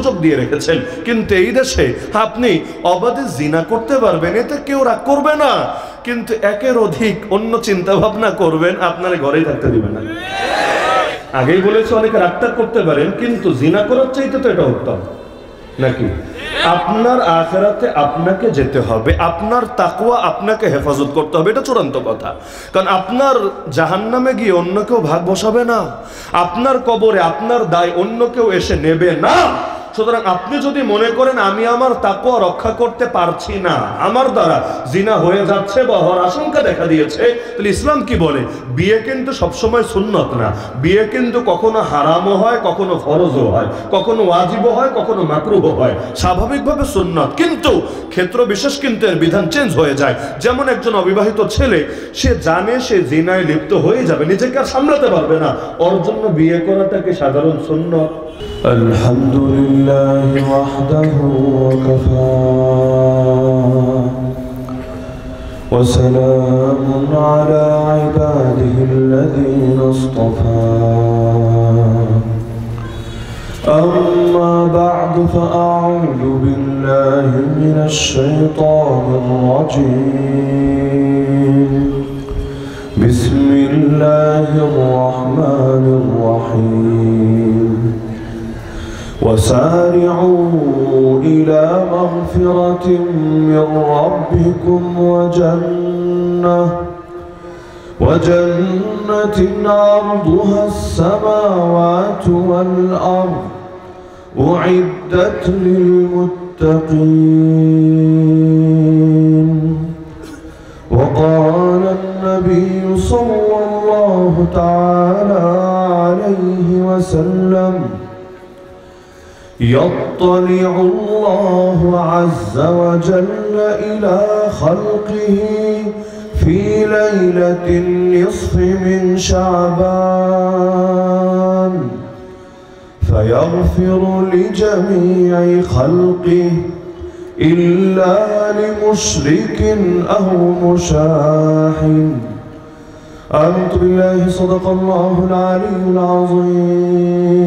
সুযোগ দিয়ে রেখেছেন। কিন্তু এই দেশে আপনি অবাধে জিনা করতে পারবেন, এতে কেউ রাগ করবে না, কিন্তু একের অধিক অন্য চিন্তা ভাবনা করবেন, আপনার ঘরেই থাকতে দিবে না। আগেই বলেছি অনেকে রাগটা করতে পারেন, কিন্তু জিনা করার চাইতে তো এটা উত্তম নাকি? আপনার আখিরাতে আপনাকে যেতে হবে, আপনার তাকওয়া আপনাকে হেফাজত করতে হবে, এটা চূড়ান্ত কথা। কারণ আপনার জাহান্নামে গিয়ে অন্য কেউ ভাগ বসাবে না, আপনার কবরে আপনার দায় অন্য কেউ এসে নেবে না। সুতরাং আপনি যদি মনে করেন আমি আমার তাকওয়া রক্ষা করতে পারছি না, আমার দ্বারা জিনা হয়ে যাচ্ছে বা হওয়ার আশঙ্কা দেখা দিয়েছে, তাহলে ইসলাম কি বলে? বিয়ে কিন্তু সবসময় সুন্নত না, বিয়ে কিন্তু কখনো হারামও হয়, কখনো ফরজও হয়, কখনো ওয়াজিবও হয়, কখনো মাকরুহও হয়, স্বাভাবিকভাবে সুন্নত। কিন্তু ক্ষেত্র বিশেষ কিন্তু এর বিধান চেঞ্জ হয়ে যায়। যেমন একজন অবিবাহিত ছেলে, সে জানে সে জিনায় লিপ্ত হয়ে যাবে, নিজেকে আর সামলাতে পারবে না, ওর জন্য বিয়ে করাটা কি সাধারণ সুন্নত? আলহামদুলিল্লাহ ওয়াহদাহু ওয়া কাফা ওয়া সালামুন আলা ইবাদিহিল্লাযীনা ইসতাফা। أما بعد فأعوذ بالله من الشيطان الرجيم. بسم الله الرحمن الرحيم. وسارعوا إلى مغفرة من ربكم وجنة عرضها السماوات والأرض أعدت للمتقين. وقال النبي صلى الله تعالى عليه وسلم: يطلع الله عز وجل إلى خلقه في ليلة النصف من شعبان فيغفر لجميع خلقه إلا لمشرك أو مشاحن. آمنت بالله صدق الله العلي العظيم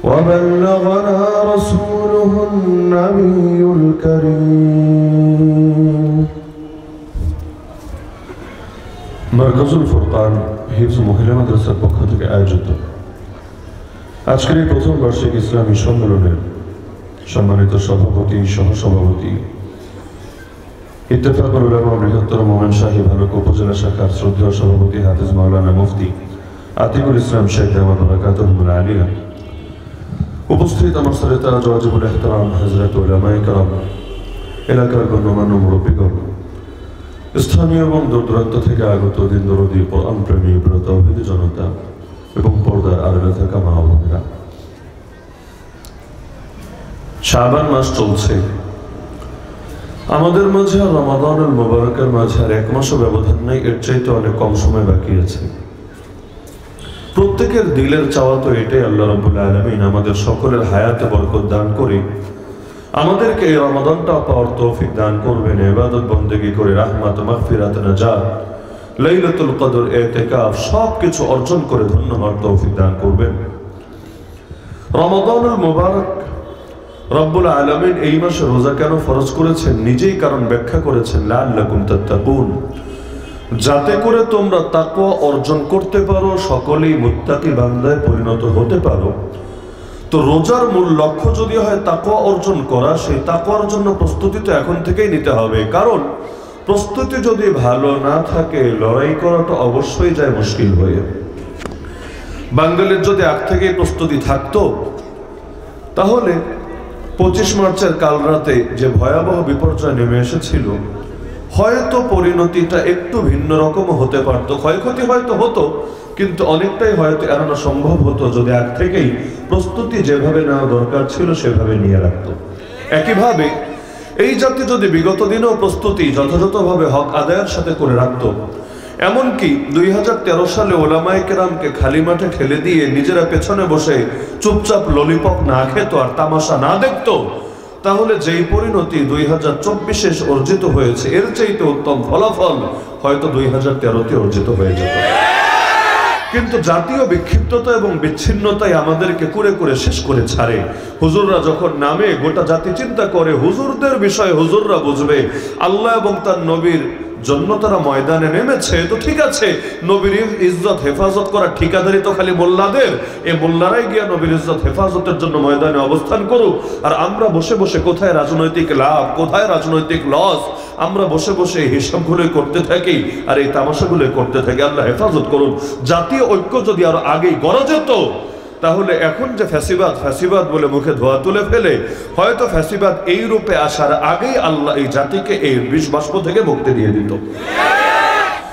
وبلغنا رسوله النبي الكريم. মারকাজুল ফুরকান হিফজ মহিলা মাদ্রাসার পক্ষ থেকে আয়োজিত আজকের এই প্রথম বার্ষিক ইসলামী সম্মেলনের সম্মানিত সভাপতি, সহসভাপতি, ইত্তেফাকুল উলামা বৃহত্তর ময়মনসিংহ ভারক উপজেলা শাখার শ্রদ্ধেয় সভাপতি হাফেজ মাওলানা মুফতি আতিকুল ইসলাম শেখ দামাত বারাকাতুহুল আলিয়া, উপস্থিত আমার সাথে ওয়াজিবুল ইহতিরাম হযরত উলামায়ে কেরাম, এলাকার গণ্যমান্য মুরব্বীগণ, স্থানীয় এবং দূর-দূরান্ত থেকে আগত দিন দরদী কোরআন প্রেমী তাওহীদি জনতা এবং পর্দার আড়ালে থাকা মা বোনেরা, শাবান মাস চলছে, আমাদের মাঝে আর রমাদানুল মুবারকের মাঝে আর এক মাসও ব্যবধান নেই, এর চাইতে অনেক কম সময় বাকি আছে। প্রত্যেকের দিলের চাওয়া তো এটাই, আল্লাহ রাব্বুল আলামিন আমাদের সকলের হায়াতে বরকত দান করে আমাদেরকে এই রমাদানটা পাওয়ার তৌফিক দান করবেন, ইবাদত বন্দেগী করে রাহমাত, মাগফিরাত, নাজাত, লাইলাতুল কদর, ইতিকাফ সবকিছু অর্জন করে ধন্য হওয়ার তৌফিক দান করবেন। রমাদানুল মুবারক রব্বুল আলামিন এই মাসে রোজা কেন ফরজ করেছেন নিজেই কারণ ব্যাখ্যা করেছেন, লাআল্লাকুম তাত্তাকুন, যাতে করে তোমরা তাকওয়া অর্জন করতে পারো, সকলেই মুত্তাকি বান্দায় পরিণত হতে পারো। তো রোজার মূল লক্ষ্য যদি হয় তাকওয়া অর্জন করা, সেই তাকওয়ার জন্য প্রস্তুতি তো এখন থেকেই নিতে হবে, কারণ প্রস্তুতি যদি ভালো না থাকে লড়াই করাটা অবশ্যই যায় মুশকিল হয়ে। বাঙালির যদি আগ থেকেই প্রস্তুতি থাকতো তাহলে 25 মার্চের কাল রাতে যে ভয়াবহ বিপর্যয় নেমে এসেছিল, হয়তো পরিণতিটা একটু ভিন্ন রকম হতে পারতো, ক্ষয়ক্ষতি হয়তো হতো, কিন্তু অনেকটাই হয়তো এড়ানো সম্ভব হতো যদি আগ থেকেই প্রস্তুতি যেভাবে নেওয়া দরকার ছিল সেভাবে নিয়ে রাখতো। একইভাবে এই জাতি যদি বিগত দিনেও প্রস্তুতি যথাযথভাবে হক আদায়ের সাথে করে রাখতো, এমনকি 2013 সালে ওলামায়ে কেরামকে খালি মাঠে ঠেলে দিয়ে নিজেরা পেছনে বসে চুপচাপ ললিপপ না খেত আর তামাশা না দেখতো, তাহলে যেই পরিণতি 2024-এ অর্জিত হয়েছে এর চাইতে উত্তম ফলাফল হয়তো 2013-তে অর্জিত হয়ে যেত। কিন্তু জাতীয় বিক্ষিপ্ততা এবং বিচ্ছিন্নতাই আমাদেরকে করে করে শেষ করে ছাড়ে। হুজুররা যখন নামে গোটা জাতি চিন্তা করে হুজুরদের বিষয়ে হুজুররা বুঝবে, আল্লাহ এবং তার নবীর জন্য তারা ময়দানে নেমেছে, তো ঠিক আছে, নবীর ইজ্জত হেফাজত করার ঠিকাদারি তো খালি মোল্লাদের, এই মোল্লারাই গিয়া নবীর ইজ্জত হেফাজতের জন্য ময়দানে অবস্থান করুক, আর আমরা বসে বসে কোথায় রাজনৈতিক লাভ, কোথায় রাজনৈতিক লস, আমরা বসে বসে হিসাবগুলো করতে থাকি আর এই তামাশাগুলো করতে থাকি। আল্লাহ হেফাজত করুন। জাতীয় ঐক্য যদি আরো আগেই গড়া যেত, তাহলে এখন যে ফ্যাসিবাদ ফ্যাসিবাদ বলে মুখে ধোয়া তুলে ফেলে, হয়তো ফ্যাসিবাদ এই রূপে আসার আগেই আল্লাহ এই জাতিকে এই বিষ বাষ্প থেকে মুক্তি দিয়ে দিত।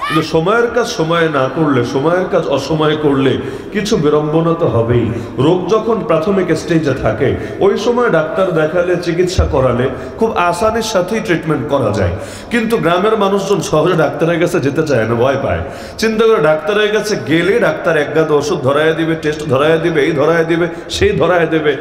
কিন্তু সময়ের কাজ সময়ে না করলে, সময়ের কাজ অসময়ে করলে কিছু বিড়ম্বনা তো হবেই। রোগ যখন প্রাথমিক স্টেজে থাকে, ওই সময় ডাক্তার দেখালে, চিকিৎসা করালে খুব আসানির সাথেই ট্রিটমেন্ট করা যায়। কিন্তু গ্রামের মানুষজন সহজে ডাক্তারের কাছে যেতে চায় না, ভয় পায়। চিন্তা করে ডাক্তারের কাছে গেলে ডাক্তার এক গাদা ওষুধ ধরাইয়া দিবে, টেস্ট ধরাইয়া দিবে, এই ধরাইয়া দিবে, সেই ধরাইয়া দেবে।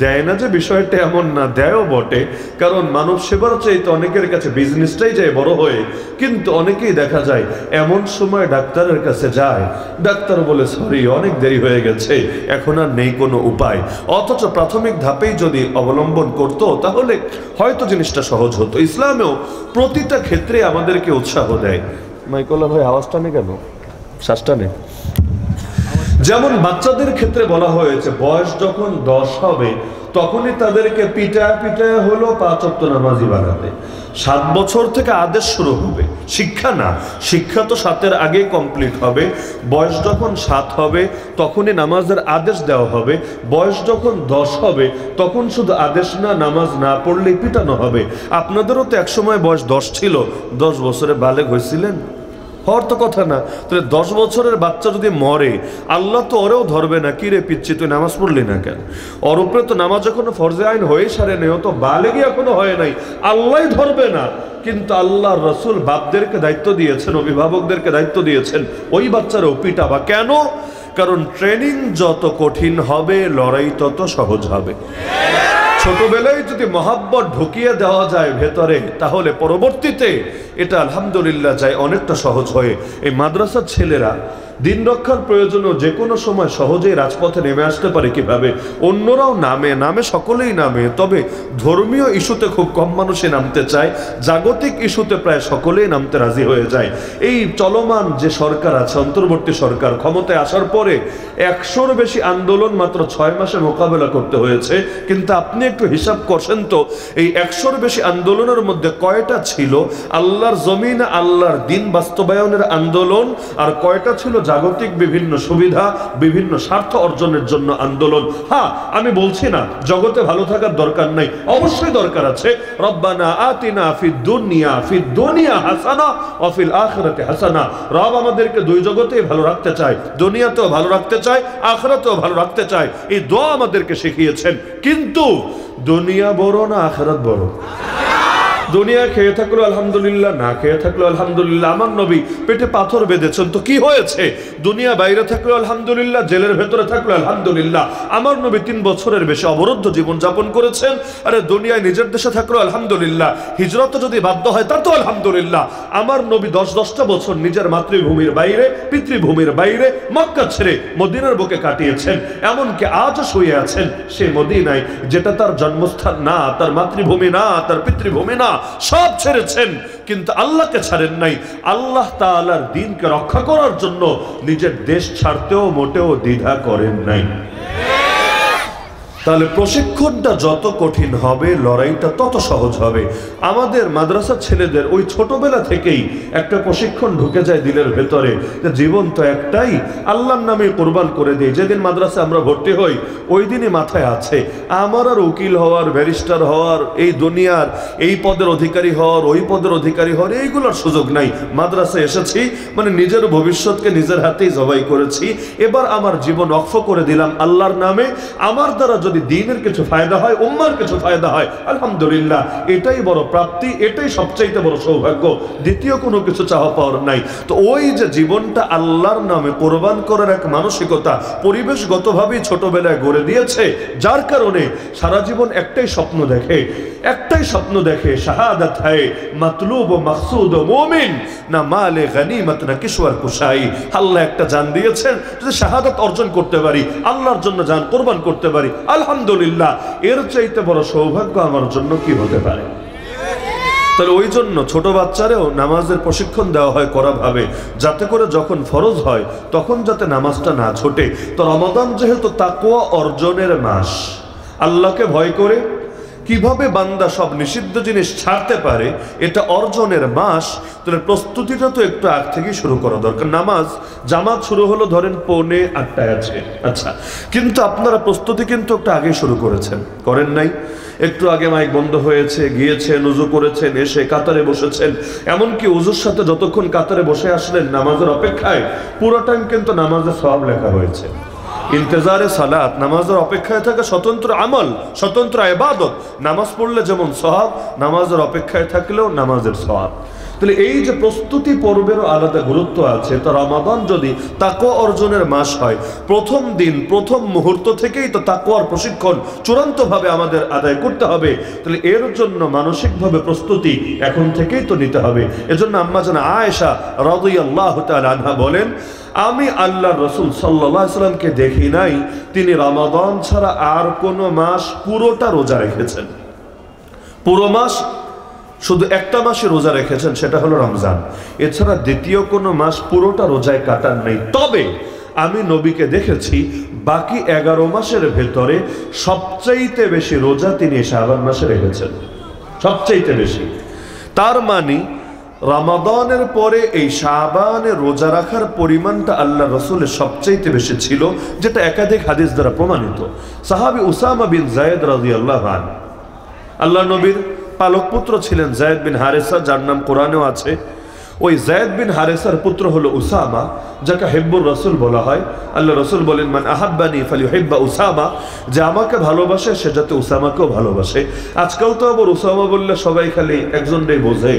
দেয় না যে বিষয়টা এমন না, দেয়ও বটে, কারণ মানব সেবার চাইতে অনেকের কাছে বিজনেসটাই যায় বড় হয়ে। কিন্তু অনেকেই দেখা যায় এমন সময় ডাক্তারের কাছে যায়, ডাক্তার বলে সরি অনেক দেরি হয়ে গেছে, এখন আর নেই কোনো উপায়। অথচ প্রাথমিক ধাপেই যদি অবলম্বন করত, তাহলে হয়তো জিনিসটা সহজ হতো। ইসলামেও প্রতিটা ক্ষেত্রে আমাদেরকে উৎসাহ দেয়। মাইকোলা ভাই আওয়াজটা নেই কেন, শ্বাসটা নেই। যেমন বাচ্চাদের ক্ষেত্রে বলা হয়েছে বয়স যখন 10 হবে তখনই তাদেরকে পিটায় পিটায় হলো 5 ওয়াক্ত নামাজি বানাতে। 7 বছর থেকে আদেশ শুরু হবে, শিক্ষা না, শিক্ষা তো 7-এর আগেই কমপ্লিট হবে। বয়স যখন 7 হবে তখনই নামাজের আদেশ দেওয়া হবে। বয়স যখন 10 হবে তখন শুধু আদেশ না, নামাজ না পড়লেই পিটানো হবে। আপনাদেরও তো একসময় বয়স 10 ছিল, 10 বছরে বালেগ হয়েছিলেন? হওয়ার তো কথা না। তাহলে 10 বছরের বাচ্চা যদি মরে, আল্লাহ তো ওরেও ধরবে না, কি রে পিচ্ছি তুই নামাজ পড়লি না কেন? ওর উপরে তো নামাজ এখনো ফরজে আইন হয়ে সারে নেই, ও তো বালেগি এখনো হয় নাই, আল্লাহ ধরবে না। কিন্তু আল্লাহ রসুল বাপদেরকে দায়িত্ব দিয়েছেন, অভিভাবকদেরকে দায়িত্ব দিয়েছেন, ওই বাচ্চারও পিটাবা। কেন? কারণ ট্রেনিং যত কঠিন হবে লড়াই তত সহজ হবে। ছোটবেলায় যদি মহাব্বত ঢুকিয়ে দেওয়া যায় ভেতরে, তাহলে পরবর্তীতে এটা আলহামদুলিল্লাহ যায় অনেকটা সহজ হয়ে। এই মাদ্রাসার ছেলেরা দিন রক্ষার প্রয়োজনে যে কোনো সময় সহজেই রাজপথে নেমে আসতে পারে। কিভাবে? অন্যরাও নামে, নামে সকলেই নামে, তবে ধর্মীয় ইস্যুতে খুব কম মানুষই নামতে চায়, জাগতিক ইস্যুতে প্রায় সকলেই নামতে রাজি হয়ে যায়। এই চলমান যে সরকার আছে, অন্তর্বর্তী সরকার ক্ষমতায় আসার পরে 100-র বেশি আন্দোলন মাত্র 6 মাসে মোকাবেলা করতে হয়েছে। কিন্তু আপনি একটু হিসাব করছেন তো, এই 100-র বেশি আন্দোলনের মধ্যে কয়টা ছিল আল্লাহর জমিন, আল্লাহর দিন বাস্তবায়নের আন্দোলন, আর কয়টা ছিল জাগতিক বিভিন্ন সুবিধা, বিভিন্ন স্বার্থ অর্জনের জন্য আন্দোলন? হ্যাঁ, আমি বলছি না জগতে ভালো থাকার দরকার নাই, অবশ্যই দরকার আছে। রব্বানা আতিনা ফিদ দুনিয়া হাসানা ওয়া ফিল আখিরাতি হাসানা। রব আমাদেরকে দুই জগতেই ভালো রাখতে চায়, দুনিয়াতেও ভালো রাখতে চায়, আখিরাতেও ভালো রাখতে চায়। এই দোয়া আমাদেরকে শিখিয়েছেন। কিন্তু দুনিয়া বড় না আখিরাত বড়? দুনিয়া খেয়ে থাকলো আলহামদুলিল্লাহ, না খেয়ে থাকলো আলহামদুলিল্লাহ। আমার নবী পেটে পাথর বেঁধেছেন, তো কি হয়েছে? দুনিয়া বাইরে থাকলো আলহামদুলিল্লাহ, জেলের ভেতরে থাকলো আলহামদুলিল্লাহ। আমার নবী 3 বছরের বেশি অবরুদ্ধ জীবন যাপন করেছেন। আরে দুনিয়ায় নিজের দেশে থাকলো আলহামদুলিল্লাহ, হিজরত যদি বাধ্য হয় তা তো আলহামদুলিল্লাহ। আমার নবী 10-10টা বছর নিজের মাতৃভূমির বাইরে, পিতৃভূমির বাইরে, মক্কা ছেড়ে মদিনার বুকে কাটিয়েছেন। এমনকি আজও শুয়ে আছেন সে মদিনায়, যেটা তার জন্মস্থান না, তার মাতৃভূমি না, তার পিতৃভূমি না, সব ছেড়েছেন। কিন্তু আল্লাহকে ছাড়েন নাই। আল্লাহ তাআলার দ্বীনকে রক্ষা করার জন্য নিজের দেশ ছাড়তেও মোটেও দ্বিধা করেন নাই। তাহলে প্রশিক্ষণটা যত কঠিন হবে লড়াইটা তত সহজ হবে। আমাদের মাদ্রাসার ছেলেদের ওই ছোটবেলা থেকেই একটা প্রশিক্ষণ ঢুকে যায় দিলের ভেতরে, যে জীবন তো একটাই, আল্লাহর নামে কোরবান করে দিই। যেদিন মাদ্রাসা আমরা ভর্তি হই ওই দিনই মাথায় আছে আমার আর উকিল হওয়ার, ব্যারিস্টার হওয়ার, এই দুনিয়ার এই পদের অধিকারী হওয়ার, ওই পদের অধিকারী হওয়ার, এইগুলোর সুযোগ নাই। মাদ্রাসায় এসেছি মানে নিজের ভবিষ্যৎকে নিজের হাতেই জবাই করেছি। এবার আমার জীবন ওয়াকফ করে দিলাম আল্লাহর নামে। আমার দ্বারা যদি যদি দ্বীনের কিছু ফায়দা হয়, উম্মার কিছু ফায়দা হয়, আলহামদুলিল্লাহ, এটাই বড় প্রাপ্তি, এটাই সবচাইতে বড় সৌভাগ্য। দ্বিতীয় কোনো কিছু চাওয়া পাওয়ার নাই। তো ওই যে জীবনটা আল্লাহর নামে কোরবান করার এক মানসিকতা পরিবেশগতভাবেই ছোটবেলায় গড়ে দিয়েছে, যার কারণে সারা জীবন একটাই স্বপ্ন দেখে, শাহাদাত হায় মাতলুব ও মাকসুদ ও মুমিন, না মালে গনিমত না কিশওয়ার কুশাই। আল্লাহ একটা জান দিয়েছেন, যদি শাহাদাত অর্জন করতে পারি, আল্লাহর জন্য জান কোরবান করতে পারি, আলহামদুলিল্লাহ, এর চাইতে বড় সৌভাগ্য আমার জন্য কি হতে পারে? তাহলে ওই জন্য ছোট বাচ্চারেও নামাজের প্রশিক্ষণ দেওয়া হয় করা ভাবে, যাতে করে যখন ফরজ হয় তখন যাতে নামাজটা না ছোটে। তো রমাদান যেহেতু তাকওয়া অর্জনের মাস, আল্লাহকে ভয় করে কিভাবে বান্দা সব নিষিদ্ধ জিনিস ছাড়তে পারে, এটা অর্জনের মাস। তাহলে প্রস্তুতিটা তো একটু আগ থেকেই শুরু করা দরকার। নামাজ জামাত শুরু হলো ধরেন 7:45 আছে, আচ্ছা, কিন্তু আপনারা প্রস্তুতি কিন্তু একটু আগে শুরু করেন নাই? একটু আগে মাইক বন্ধ হয়েছে, গিয়েছেন, উজু করেছেন, এসে কাতারে বসেছেন। এমনকি উজুর সাথে যতক্ষণ কাতারে বসে আসলেন নামাজের অপেক্ষায়, পুরো টাইম কিন্তু নামাজের সওয়াব লেখা হয়েছে। ইন্তেজারে সালাত, নামাজের অপেক্ষায় থাকা স্বতন্ত্র আমল, স্বতন্ত্র ইবাদত। নামাজ পড়লে যেমন সওয়াব, নামাজের অপেক্ষায় থাকলেও নামাজের সওয়াব। তাহলে এই যে প্রস্তুতি পর্বেরও আলাদা গুরুত্ব আছে। তো রমাদান যদি তাকওয়া অর্জনের মাস হয়, প্রথম দিন প্রথম মুহূর্ত থেকেই তো তাকওয়ার প্রশিক্ষণ চূড়ান্তভাবে আমাদের আদায় করতে হবে। তাহলে এর জন্য মানসিকভাবে প্রস্তুতি এখন থেকেই তো নিতে হবে। এজন্য আম্মা জান আয়েশা রাদিয়াল্লাহু তাআলা আনহা বলেন, আমি আল্লাহর রাসূল সাল্লাল্লাহু আলাইহি সাল্লামকে দেখি নাই তিনি রমাদান ছাড়া আর কোনো মাস পুরোটা রোজা রেখেছেন। পুরো মাস শুধু একটা মাসে রোজা রেখেছেন, সেটা হলো রমজান। এছাড়া দ্বিতীয় কোনো মাস পুরোটা রোজায় কাটান নাই। তবে আমি নবীকে দেখেছি বাকি 11 মাসের ভেতরে সবচাইতে বেশি রোজা তিনি শাবান মাসে রেখেছেন, সবচাইতে বেশি। তার মানে রমাদানের পরে এই শাবানে রোজা রাখার পরিমাণটা আল্লাহ রসুলের সবচাইতে বেশি ছিল, যেটা একাধিক হাদিস দ্বারা প্রমাণিত। সাহাবী উসামা বিন যায়েদ রাদিয়াল্লাহু আনহু, আল্লাহ নবীর পালক পুত্র ছিলেন যায়েদ বিন হারেসা, যার নাম কোরআনেও আছে। ওই যায়েদ বিন হারেসার পুত্র হলো উসামা, যাকে হিব্বুর রাসূল বলা হয়। আল্লাহ রসুল বলেন, মান আহাব্বানি ফালিউহিব্বা উসামা, যে আমাকে ভালোবাসে সে যাতে উসামাকেও ভালোবাসে। আজকাল তো আবার উসামা বললে সবাই খালি একজনটাই বোঝে,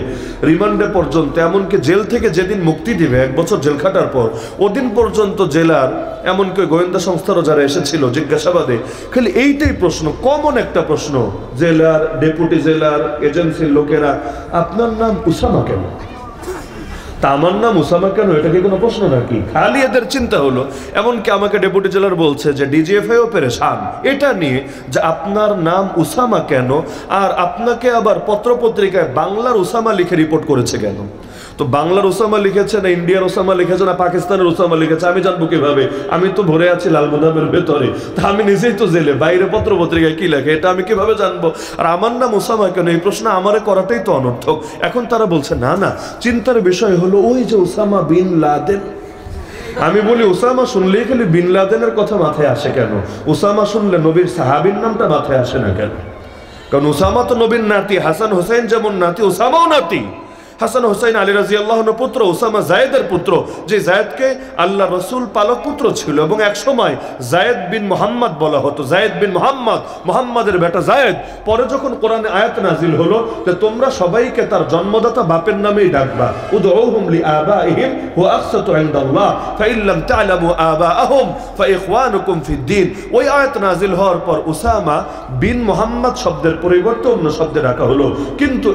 রিমান্ডে পর্যন্ত, এমনকি জেল থেকে যেদিন মুক্তি দিবে 1 বছর জেল খাটার পর, ওদিন পর্যন্ত জেলার এমনকি গোয়েন্দা সংস্থারও যারা এসেছিল জিজ্ঞাসাবাদে, খালি এইটাই প্রশ্ন, কমন একটা প্রশ্ন, জেলার ডেপুটি জেলার এজেন্সির লোকেরা, আপনার নাম উসামা কেন? তা আমার নাম উসামা কেন? এটা কি কোনো প্রশ্ন নাকি? খালি এদের চিন্তা হলো। এমনকি আমাকে ডেপুটি জেলার বলছে যে ডিজিএফআইও পেরেশান এটা নিয়ে, যে আপনার নাম উসামা কেন, আর আপনাকে আবার পত্রপত্রিকায় বাংলার উসামা লিখে রিপোর্ট করেছে কেন? তো বাংলার ওসামা লিখেছে না ইন্ডিয়ার ওসামা লিখেছে না পাকিস্তানের ওসামা লিখেছে, আমি জানবো কিভাবে? আমি তো ভরে আছি লালগুদামের ভেতরে, তা আমি নিজেই তো জেলে, বাইরে পত্র পত্রিকায় কি লেখে এটা আমি কিভাবে জানবো? আর আমার নাম ওসামা কেন, এই প্রশ্ন আমারে করাটাই তো অনর্থক। এখন তারা বলছে না না, চিন্তার বিষয় হলো ওই যে ওসামা বিন লাদেন। আমি বলি ওসামা শুনলেই খালি বিন লাদেনের কথা মাথায় আসে কেন? ওসামা শুনলে নবীর সাহাবীর নামটা মাথায় আসে না কেন? কারণ ওসামা তো নবীর নাতি, হাসান হোসেন যেমন নাতি, ওসামাও নাতি। হাসান হোসেন আলী রাদিয়াল্লাহুর পুত্র, ওসামা জায়েদের পুত্র, যে জায়েদকে আল্লাহ রসুল পালক পুত্র ছিল, এবং এক সময় জায়েদ বিন মুহাম্মদ বলা হতো। জায়েদ বিন মুহাম্মদ, মুহাম্মাদের বেটা জায়েদ। পরে যখন কোরআনে আয়াত নাজিল হলো যে তোমরা সবাইকে তার জন্মদাতা বাপের নামেই ডাকবা, উদউহুম লিআবাইহিম হুয়া আকসাতু ইনদাল্লাহ ফাইন লাম তা'লামু আবাআহুম ফাইখওয়ানুকুম ফিদ্দীন। ওই আয়াত নাজিল হওয়ার পর উসামা বিন মুহাম্মদ শব্দের পরিবর্তে অন্য শব্দে ডাকা হলো, কিন্তু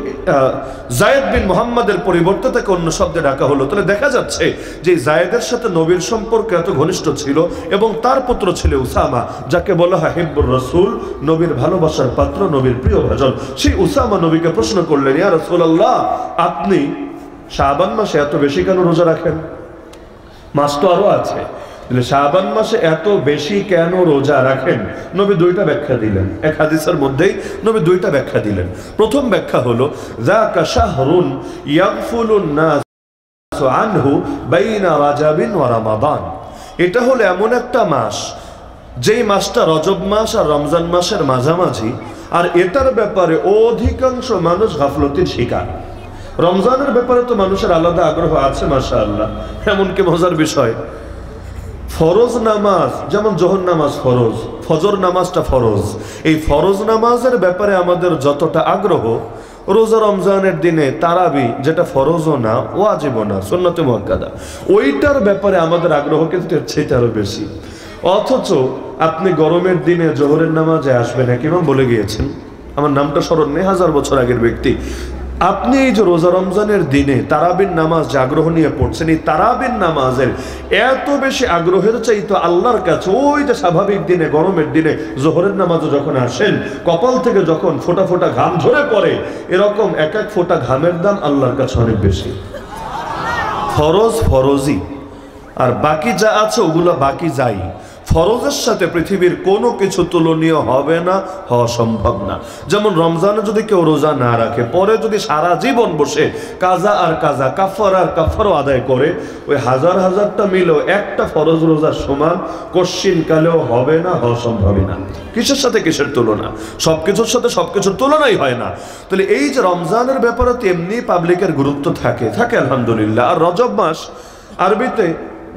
জায়েদ বিন মুহাম্মাদের পরিবর্তে তাকে অন্য শব্দে ডাকা হলো। তাহলে দেখা যাচ্ছে যে জায়েদের সাথে নবীর সম্পর্ক এত ঘনিষ্ঠ ছিল, এবং তার পুত্র ছিল উসামা, যাকে বলা হয় হিব্বুর রাসূল, নবীর ভালোবাসার পাত্র, নবীর প্রিয় ভাজন। সেই উসামা নবীকে প্রশ্ন করলেন, ইয়া রাসূলুল্লাহ, আপনি শাবান মাসে এত বেশি কেন রোজা রাখেন? মাস তো আরো আছে, শাবান মাসে এত বেশি কেন রোজা রাখেন? নবী 2টা ব্যাখ্যা দিলেন। এক হাদিসের মধ্যেই নবী 2টা ব্যাখ্যা দিলেন। প্রথম ব্যাখ্যা হলো, যাকা শাহরুন ইয়াগফুলুন নাস আনহু বাইনা রাজাবিন ওয়া রমাদান। এটা হলো এমন একটা মাস, যেই মাসটা রজব মাস আর রমজান মাসের মাঝামাঝি, আর এটার ব্যাপারে অধিকাংশ মানুষ গাফলতির শিকার। রমজানের ব্যাপারে তো মানুষের আলাদা আগ্রহ আছে মাশাআল্লাহ। এমনকি মজার বিষয়, ফরজ নামাজ যেমন জোহর নামাজ ফজর নামাজটা ফরজ। এই ফরজ নামাজের ব্যাপারে আমাদের যতটা আগ্রহ, রোজা রমজানের দিনে তারাবি যেটা ফরজও না, ওয়াজিবও না, সুন্নতে মুআক্কাদা, ওইটার ব্যাপারে আমাদের আগ্রহ কিন্তু এর চেয়ে আরো বেশি। অথচ আপনি গরমের দিনে জোহরের নামাজে আসবেন, এক ইমাম বলে গিয়েছেন, আমার নামটা স্মরণ নেই, 1000 বছর আগের ব্যক্তি, আপনি এই যে রোজা রমজানের দিনে তারাবির নামাজ যে আগ্রহ নিয়ে পড়ছেন, এই তারাবির নামাজের এত বেশি আগ্রহের চাইতো আল্লাহর কাছে ওই যে স্বাভাবিক দিনে গরমের দিনে জোহরের নামাজে যখন আসেন, কপাল থেকে যখন ফোঁটা ফোঁটা ঘাম ঝরে পড়ে, এরকম এক এক ফোঁটা ঘামের দাম আল্লাহর কাছে অনেক বেশি। ফরজ ফরজই, আর বাকি যা আছে ওগুলো বাকি যাই। ফরজের সাথে পৃথিবীর কোনো কিছু তুলনীয় হবে না, হওয়া সম্ভব না। যেমন রমজানে যদি কেউ রোজা না রাখে, পরে যদি সারা জীবন বসে কাজা আর কাজা, কাফার আর কাফারও আদায় করে, ওই হাজার হাজারটা মিলেও একটা ফরজ রোজার সমান কশ্চিন কালেও হবে না, হওয়া সম্ভবই না। কিসের সাথে কিসের তুলনা? সবকিছুর সাথে সবকিছুর তুলনাই হয় না। তাহলে এই যে রমজানের ব্যাপারে তো এমনি পাবলিকের গুরুত্ব থাকে আলহামদুলিল্লাহ। আর রজব মাস, আরবিতে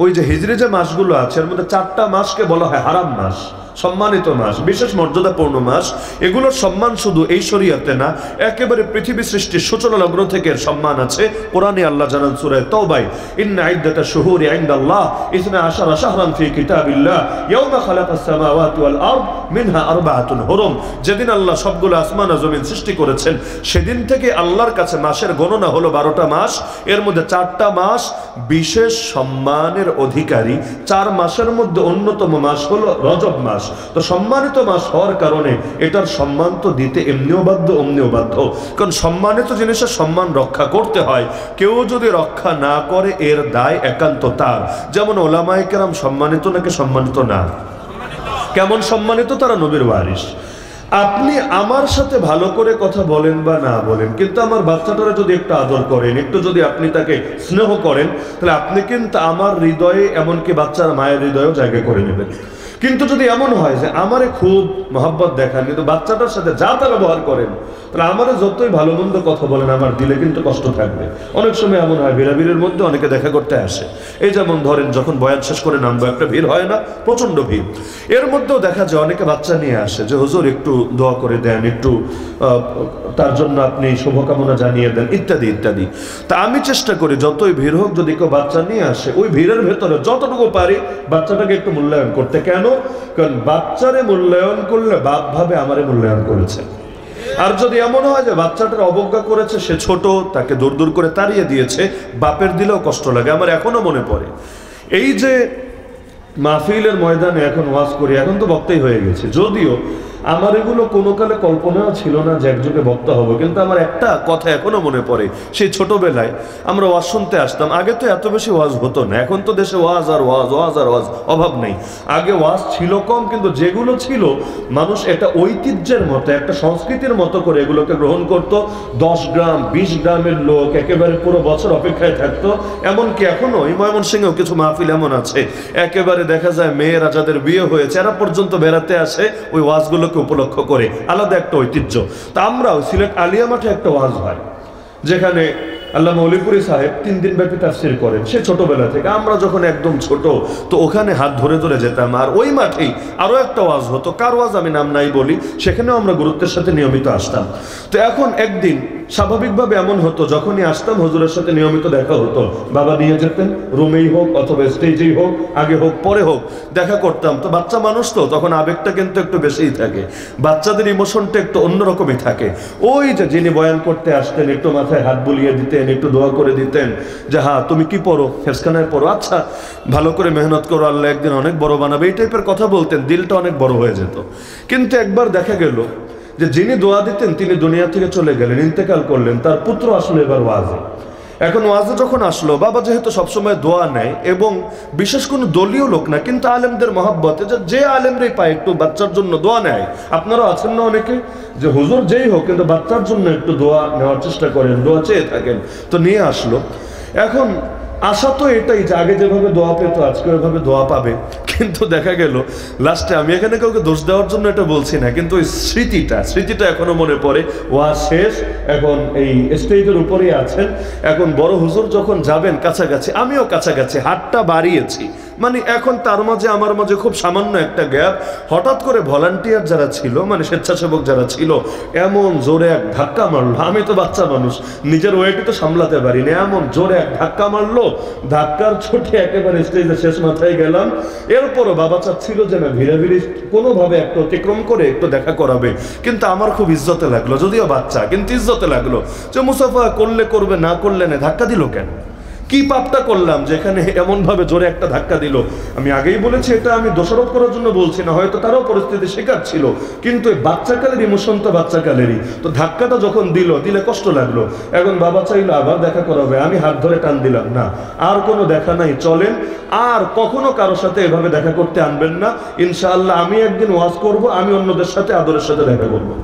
ওই যে হিজরি যে মাসগুলো আছে, এর মধ্যে 4টা মাসকে বলা হয় হারাম মাস, সম্মানিত মাস, বিশেষ মর্যাদাপূর্ণ মাস। এগুলোর সম্মান শুধু এই শরীয়তে না, একেবারে পৃথিবী সৃষ্টির সূচনা লগ্ন থেকে এর সম্মান আছে। কোরআনে আল্লাহ জানান সূরা তাওবায়, ইন্না ইদ্দাতাশ শুহুরি ইনদাল্লাহ 12 শাহরান ফি কিতাবিল্লাহ ইয়াওমা খালাকাস সামাওয়াতি ওয়াল আরদ মিনহা আরবাআতুন হুরুম। যেদিন আল্লাহ সবগুলো আসমান ও জমিন সৃষ্টি করেছেন, সেদিন থেকে আল্লাহর কাছে মাসের গণনা হলো 12টা মাস। এর মধ্যে 4টা মাস বিশেষ সম্মানের অধিকারী। 4 মাসের মধ্যে অন্যতম মাস হলো রজব মাস। তো সম্মানিত মাস হওয়ার কারণে এটার সম্মান তো দিতে এমনিও বাধ্য, অমনিও বাধ্য। কারণ সম্মানিত জিনিসের সম্মান রক্ষা করতে হয়। কেউ যদি রক্ষা না করে, এর দায় একান্ত তার। যেমন ওলামায়ে কেরাম সম্মানিত নাকি সম্মানিত না? কেমন সম্মানিত? তারা নবীর ওয়ারিস। আপনি আমার সাথে ভালো করে কথা বলেন বা না বলেন, কিন্তু আমার বাচ্চাটারা যদি একটু আদর করেন, একটু যদি আপনি তাকে স্নেহ করেন, তাহলে আপনি কিন্তু আমার হৃদয়ে, এমনকি বাচ্চার মায়ের হৃদয়েও জায়গা করে নেবেন। কিন্তু যদি এমন হয় যে আমারে খুব মহব্বত দেখান, কিন্তু বাচ্চাটার সাথে যা তা ব্যবহার করেন, তাহলে আমারে যতই ভালো মন্দ কথা বলেন, আমার দিলে কিন্তু কষ্ট থাকবে। অনেক সময় এমন হয়, ভিড়াভিড়ের মধ্যে অনেকে দেখা করতে আসে। এই যেমন ধরেন, যখন বয়ান শেষ করে নামবো, একটা ভিড় হয় না, প্রচন্ড ভিড়। এর মধ্যেও দেখা যায় অনেকে বাচ্চা নিয়ে আসে যে হুজুর একটু দোয়া করে দেন, একটু তার জন্য আপনি শুভকামনা জানিয়ে দেন, ইত্যাদি ইত্যাদি। তা আমি চেষ্টা করি যতই ভিড় হোক, যদি কেউ বাচ্চা নিয়ে আসে, ওই ভিড়ের ভেতরে যতটুকু পারি বাচ্চাটাকে একটু মূল্যায়ন করতে। কেন? কারণ বাচ্চারে মূল্যায়ন করলে বাপ ভাবে আমারে মূল্যায়ন করেছে। আর যদি এমন হয় যে বাচ্চাটার অবজ্ঞা করেছে, সে ছোট, তাকে দূর দূর করে তাড়িয়ে দিয়েছে, বাপের দিলেও কষ্ট লাগে। আমার এখনো মনে পড়ে, এই যে মাহফিলের ময়দানে এখন ওয়াজ করি, এখন তো বক্তাই হয়ে গেছে, যদিও আমার এগুলো কোনো কালে কল্পনাও ছিল না যে একযোগে বক্তা হব। কিন্তু আমার একটা কথা এখনো মনে পড়ে, সেই ছোটবেলায় আমরা ওয়াজ শুনতে আসতাম। আগে তো এত বেশি ওয়াজ হতো না, এখন তো দেশে ওয়াজ আর ওয়াজ, ওয়াজ আর ওয়াজ, অভাব নেই। আগে ওয়াজ ছিল কম, কিন্তু যেগুলো ছিল মানুষ এটা ঐতিহ্যের মতো, একটা সংস্কৃতির মতো করে এগুলোকে গ্রহণ করত। 10 গ্রাম 20 গ্রামের লোক একেবারে পুরো বছর অপেক্ষায় থাকতো। এমনকি এখনো এই ময়মনসিংহেও কিছু মাহফিল এমন আছে, একেবারে দেখা যায় মেয়েরা যাদের বিয়ে হয়েছে, এরা পর্যন্ত বেড়াতে আসে ওই ওয়াজগুলো উপলক্ষ করে, আলাদা একটা ঐতিহ্য। তা আমরাও সিলেট আলিয়া মাঠে একটা ওয়াজ হয়, যেখানে আল্লামা অলিপুরি সাহেব 3 দিন ব্যাপী তাফসীর করেন। সে ছোটবেলা থেকে, আমরা যখন একদম ছোট, তো ওখানে হাত ধরে ধরে যেতাম। আর ওই মাঠেই আরো একটা ওয়াজ হতো, কার ওয়াজ আমি নাম নাই বলি, সেখানেও আমরা গুরুত্বের সাথে নিয়মিত আসতাম। তো এখন একদিন স্বাভাবিকভাবে এমন হতো, যখনই আসতাম হুজুরের সাথে নিয়মিত দেখা হতো, বাবা নিয়ে যেতেন, রুমেই হোক অথবা স্টেজেই হোক, আগে হোক পরে হোক, দেখা করতাম। তো বাচ্চা মানুষ তো, তখন আবেগটা কিন্তু একটু বেশিই থাকে, বাচ্চাদের ইমোশনটা একটু অন্যরকমই থাকে। ওই যে যিনি বয়ান করতে আসতেন, একটু মাথায় হাত বুলিয়ে দিতেন, একটু দোয়া করে দিতেন যে হ্যাঁ তুমি কি পড়ো, হেফজখানায় পড়ো, আচ্ছা ভালো করে মেহনত করো, আল্লাহ একদিন অনেক বড় বানাবে, এই টাইপের কথা বলতেন। দিলটা অনেক বড় হয়ে যেত। কিন্তু একবার দেখা গেল যে যিনি দোয়া দিতেন তিনি দুনিয়া থেকে চলে গেলেন, ইন্তেকাল করলেন। তার পুত্র আসলে এবার ওয়াজে। এখন ওয়াজে যখন আসলো, বাবা যেহেতু সবসময় দোয়া নেয় এবং বিশেষ কোনো দলীয় লোক না, কিন্তু আলেমদের মহাব্বতে যে আলেমরাই পায় একটু বাচ্চার জন্য দোয়া নেয়। আপনারাও আছেন না অনেকে, যে হুজুর যেই হোক কিন্তু বাচ্চার জন্য একটু দোয়া নেওয়ার চেষ্টা করেন, দোয়া চেয়ে থাকেন। তো নিয়ে আসলো। এখন আশা তো এটাই যে আগে যেভাবে দোয়া পেতো আজকে ওইভাবে দোয়া পাবে। কিন্তু দেখা গেল লাস্টে, আমি এখানে কাউকে দোষ দেওয়ার জন্য এটা বলছি না, কিন্তু ওই স্মৃতিটা এখনো মনে পড়ে। ওয়াজ শেষ, এখন এই স্টেজের উপরেই আছেন। এখন বড় হুজুর যখন যাবেন কাছাকাছি, আমিও কাছাকাছি হাতটা বাড়িয়েছি, মানে এখন তার মাঝে আমার মাঝে খুব সামান্য একটা গ্যাপ, হঠাৎ করে ভলান্টিয়ার যারা ছিল, মানে স্বেচ্ছাসেবক যারা ছিল, এমন জোরে এক ধাক্কা মারলো। আমি তো বাচ্চা মানুষ, নিজের ওয়েটে তো সামলাতে পারি না, এমন জোরে এক ধাক্কা মারলো, ধাক্কার ছুটে একেবারে স্টেজের শেষ মাথায় গেলাম। এরপরও বাবা চাচ্ছিল যে না ভিড়াভিড়ি কোনোভাবে একটা অতিক্রম করে একটু দেখা করাবে, কিন্তু আমার খুব ইজ্জতে লাগলো, যদিও বাচ্চা কিন্তু ইজ্জতে লাগলো যে মুসাফা করলে করবে, না করলে না, ধাক্কা দিল কেন? কি পাপটা করলাম যেখানে এমন ভাবে জোরে একটা ধাক্কা দিল? আমি আগেই বলেছি এটা আমি দোষারোপ করার জন্য বলছি না, হয়তো তারাও পরিস্থিতি শিকার ছিল, কিন্তু বাচ্চাকালের ইমোশন তো বাচ্চাকালেরই। তো ধাক্কাটা যখন দিলে কষ্ট লাগলো। এখন বাবা চাইলো আবার দেখা করাবে, আমি হাত ধরে টান দিলাম, না আর কোনো দেখা নাই, চলেন আর কখনো কারোর সাথে এভাবে দেখা করতে আনবেন না, ইনশাআল্লাহ আমি একদিন ওয়াজ করব, আমি অন্যদের সাথে আদরের সাথে দেখা করবো।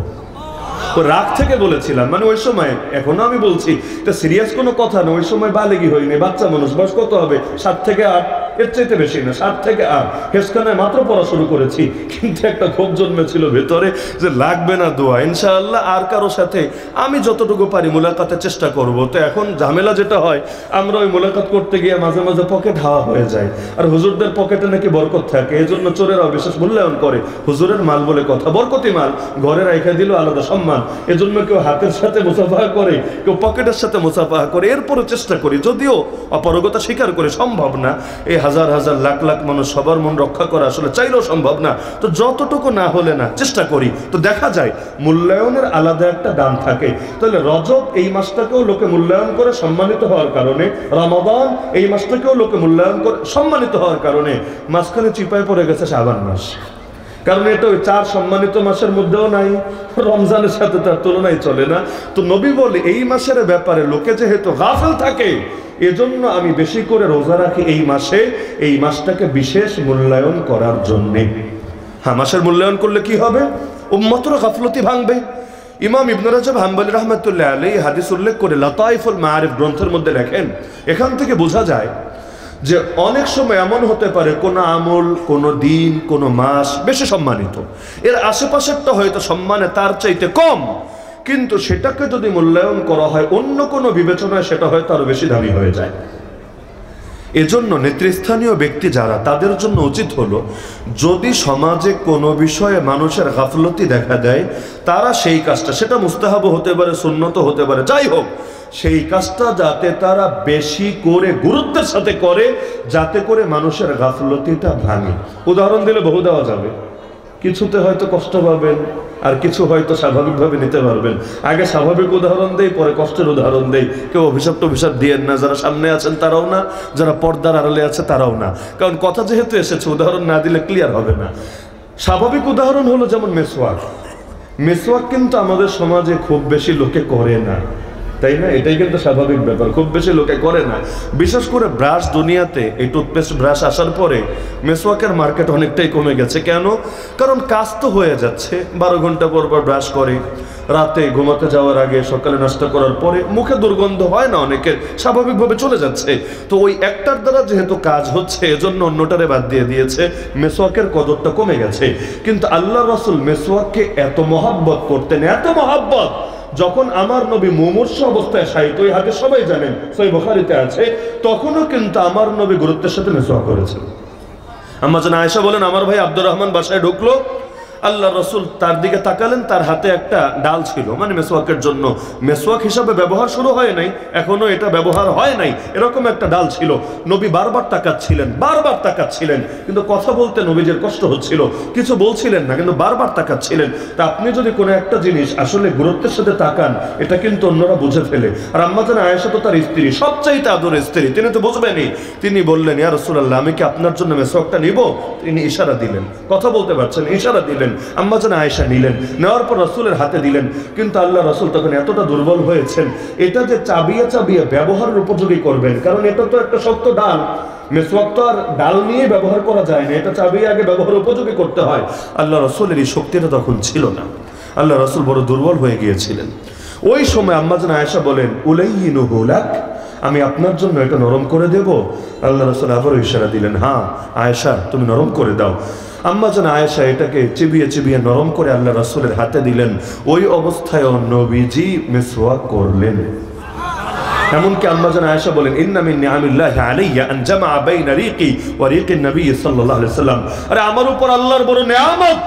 তো রাগ থেকে বলেছিলাম, মানে ওই সময়, এখনো আমি বলছি এটা সিরিয়াস কোনো কথা না, ওই সময় বালেগি হয়নি, বাচ্চা মানুষ, বয়স কত হবে 7 থেকে 8, এর চাইতে বেশি না, 7 থেকে 8, হেসখানায় মাত্র পড়া শুরু করেছি, কিন্তু একটা ক্ষোভ জন্মেছিল ভেতরে যে লাগবে না দোয়া, ইনশাআল্লাহ আর কারো সাথে আমি যতটুকু পারি মোলাকাতের চেষ্টা করব। তো এখন ঝামেলা যেটা হয়, আমরা ওই মোলাকাত করতে গিয়ে মাঝে মাঝে পকেট হাওয়া হয়ে যায়, আর হুজুরদের পকেটে নাকি বরকত থাকে, এই জন্য চোরেরাও বিশেষ মূল্যায়ন করে, হুজুরের মাল বলে কথা, বরকতি মাল ঘরে রাইখা দিল আলাদা সম্মান, এজন্য কেউ হাতের সাথে মুসাফাহা করে, কেউ পকেটের সাথে মুসাফাহা করে। এরপরও চেষ্টা করি, যদিও অপারগতা স্বীকার করে সম্ভব না, এই হাজার হাজার লাখ লাখ মানুষ সবার মন রক্ষা করা আসলে চাইলেও সম্ভব না, তো যতটুকু না হলে না চেষ্টা করি। তো দেখা যায় মূল্যায়নের আলাদা একটা দাম থাকে। তাহলে রজব এই মাসটাকেও লোকে মূল্যায়ন করে সম্মানিত হওয়ার কারণে, রমাদান এই মাসটাকেও লোকে মূল্যায়ন করে সম্মানিত হওয়ার কারণে, মাঝখানে চিপায় পড়ে গেছে শাবান মাস, কারণ এটা ওই 4 সম্মানিত মাসের মধ্যেও নাই, রমজানের সাথে তার তুলনায় চলে না। তো নবী বলে এই মাসের ব্যাপারে লোকে যেহেতু গাফেল থাকে, এজন্য আমি বেশি করে রোজা রাখি এই মাসে, এই মাসটাকে বিশেষ মূল্যায়ন করার জন্যে। হ্যাঁ, মাসের মূল্যায়ন করলে কি হবে? উম্মতের গাফলতি ভাঙবে। ইমাম ইবনে রাজব হাম্বলী রাহমাতুল্লাহ আলাইহি হাদিস উল্লেখ করে লতাইফুল মাআরিফ গ্রন্থের মধ্যে লেখেন, এখান থেকে বোঝা যায় যে অনেক সময় এমন হতে পারে কোনো আমল, কোনো দিন, কোনো মাস বেশি সম্মানিত, এর আশেপাশেরটা হয়তো সম্মানে তার চাইতে কম, কিন্তু সেটাকে যদি মূল্যায়ন করা হয় অন্য কোনো বিবেচনায়, সেটা হয়তো আরো বেশি দামি হয়ে যায়। এজন্য নেতৃস্থানীয় ব্যক্তি যারা, তাদের জন্য উচিত হলো যদি সমাজে কোনো বিষয়ে মানুষের গাফলতি দেখা দেয়, তারা সেই কাজটা, সেটা মুস্তাহাব হতে পারে, সুন্নত হতে পারে, যাই হোক, সেই কাজটা যাতে তারা বেশি করে গুরুত্বের সাথে করে, যাতে করে মানুষের গাফলতিটা ভাঙে। উদাহরণ দিলে বহু দেওয়া যাবে, কিছুতে হয়তো কষ্ট পাবেন, আর কিছু হয়তো স্বাভাবিকভাবে নিতে পারবেন। আগে স্বাভাবিক উদাহরণ দেই, পরে কষ্টের উদাহরণ দেই। কেউ অভিশাপ দিয়েন না, যারা সামনে আছেন তারাও না, যারা পর্দার আড়ালে আছে তারাও না, কারণ কথা যেহেতু এসেছে উদাহরণ না দিলে ক্লিয়ার হবে না। স্বাভাবিক উদাহরণ হলো যেমন মেসওয়াক। মেসওয়াক কিন্তু আমাদের সমাজে খুব বেশি লোকে করে না, তাই না? এটাই কিন্তু স্বাভাবিক ব্যাপার, খুব বেশি লোকে করে না। বিশেষ করে ব্রাশ, দুনিয়াতে এই টুথপেস্ট ব্রাশ আসার পরে মেসওয়াকের মার্কেট অনেকটাই কমে গেছে। কেন? কারণ কাজ তো হয়ে যাচ্ছে, 12 ঘন্টা পর পর ব্রাশ করে, রাতে ঘুমাতে যাওয়ার আগে, সকালে নাস্তা করার পরে, মুখে দুর্গন্ধ হয় না অনেকের, স্বাভাবিকভাবে চলে যাচ্ছে। তো ওই একটার দ্বারা যেহেতু কাজ হচ্ছে, এজন্য অন্যটারে বাদ দিয়ে দিয়েছে, মেসওয়াকের কদরটা কমে গেছে। কিন্তু আল্লাহ রাসূল মেসওয়াককে এত মহব্বত করতেন, এত মহব্বত, যখন আমার নবী মুমূর্ষ অবস্থায় শায়িত, ওই হাদিস সবাই জানেন, সহিহ বুখারীতে আছে, তখনও কিন্তু আমার নবী গুরুত্বের সাথে মেসওয়াক করেছেন। আম্মা জান আয়েশা বলেন, আমার ভাই আব্দুর রহমান বাসায় ঢুকলো, আল্লাহ রসুল তার দিকে তাকালেন, তার হাতে একটা ডাল ছিল, মানে মেসওয়াকের জন্য, মেসওয়াক হিসাবে ব্যবহার শুরু হয় নাই, এখনো এটা ব্যবহার হয় নাই, এরকম একটা ডাল ছিল। নবী বারবার তাকাচ্ছিলেন, কিন্তু কথা বলতে নবীজের কষ্ট হচ্ছিল, কিছু বলছিলেন না, কিন্তু বারবার তাকাচ্ছিলেন। তা আপনি যদি কোনো একটা জিনিস আসলে গুরুত্বের সাথে তাকান, এটা কিন্তু অন্যরা বুঝে ফেলে। আর আম্মা জান আয়েশা তো তার স্ত্রী, সবচাইতে আদরের স্ত্রী, তিনি তো বুঝবেনই। তিনি বললেন, ইয়া রাসূলুল্লাহ, আমি কি আপনার জন্য মেসওয়াকটা নিব? তিনি ইশারা দিলেন, কথা বলতে পারছেন, ইশারা দিলেন, আম্মা জান আয়েশা নিলেন, নেওয়ার পর রাসূলের হাতে দিলেন। কিন্তু আল্লাহ রাসূল তখন এতটা দুর্বল হয়েছেন, এটা যে চাবিয়ে চাবিয়ে ব্যবহারের উপযোগী করবেন, কারণ এটা তো একটা শক্ত ডাল, মেসওয়াক তো আর ডাল নিয়ে ব্যবহার করা যায় না, এটা চাবিয়ে আগে ব্যবহার উপযোগী করতে হয়। আল্লাহ রাসূলের এই শক্তিটা তখন ছিল না, আল্লাহ রাসূল বড় দুর্বল হয়ে গিয়েছিলেন। ওই সময় আম্মা জান আয়েশা বলেন, উলাইয়িনুহু লাক, আমি আপনার জন্য এটা নরম করে দেব? আল্লাহ রাসূল আবারও ইশারা দিলেন, হ্যাঁ আয়েশা, তুমি নরম করে দাও। আম্মা জান আয়েশা এটাকে চিবিয়ে চিবিয়ে নরম করে আল্লাহ রাসূলের হাতে দিলেন। ওই অবস্থায় নবীজি মেসওয়াক করলেন। এমনকি আম্মা জান আয়েশা বলেন, ইন্না মিন নিআমিল্লাহি আলাইয়া আন জামা বাইনা রিকি ওয়া রিকিন নবী সাল্লাল্লাহু আলাইহি ওয়াসাল্লাম। আরে আমার উপর আল্লাহর বড় নিয়ামত,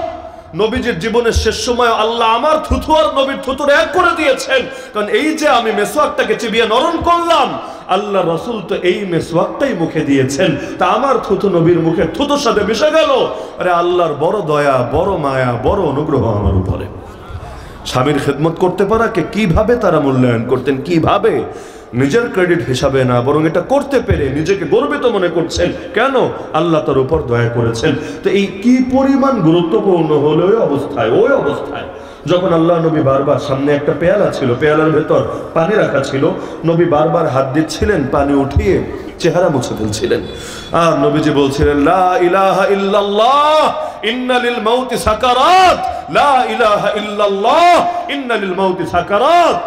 নবীজির জীবনের শেষ সময় আল্লাহ আমার থুতু আর নবীর থুতুর এক করে দিয়েছেন। কারণ এই যে আমি মেসওয়াকটাকে চিবিয়ে নরম করলাম, আল্লাহ রাসূল তো এই মেসওয়াকটাই মুখে দিয়েছেন, তা আমার থুতু নবীর মুখে থুতুর সাথে মিশে গেল। আরে আল্লাহর বড় দয়া, বড় মায়া, বড় অনুগ্রহ আমার উপরে। স্বামীর খেদমত করতে পারাকে কিভাবে তারা মূল্যায়ন করতেন, কিভাবে নিজের ক্রেডিট হিসাবে না, বরং এটা করতে পেরে নিজেকে গর্বিত মনে করছেন। কেন? আল্লাহ তার উপর দয়া করেছেন। তো এই কি পরিমাণ গুরুত্বপূর্ণ হলো ওই অবস্থায় যখন আল্লাহ নবী বারবার, সামনে একটা পেয়ালা ছিল, পেয়ালার ভেতর পানি রাখা ছিল, নবী বারবার হাত দিচ্ছিলেন, পানি উঠিয়ে চেহারা মুছে ফেলছিলেন, আর নবীজি বলছিলেন, লা ইলাহা ইল্লাল্লাহ ইন্না লিল মাউতি সাকারাত, লা ইলাহা ইল্লাল্লাহ ইন্না লিল মাউতি সাকারাত।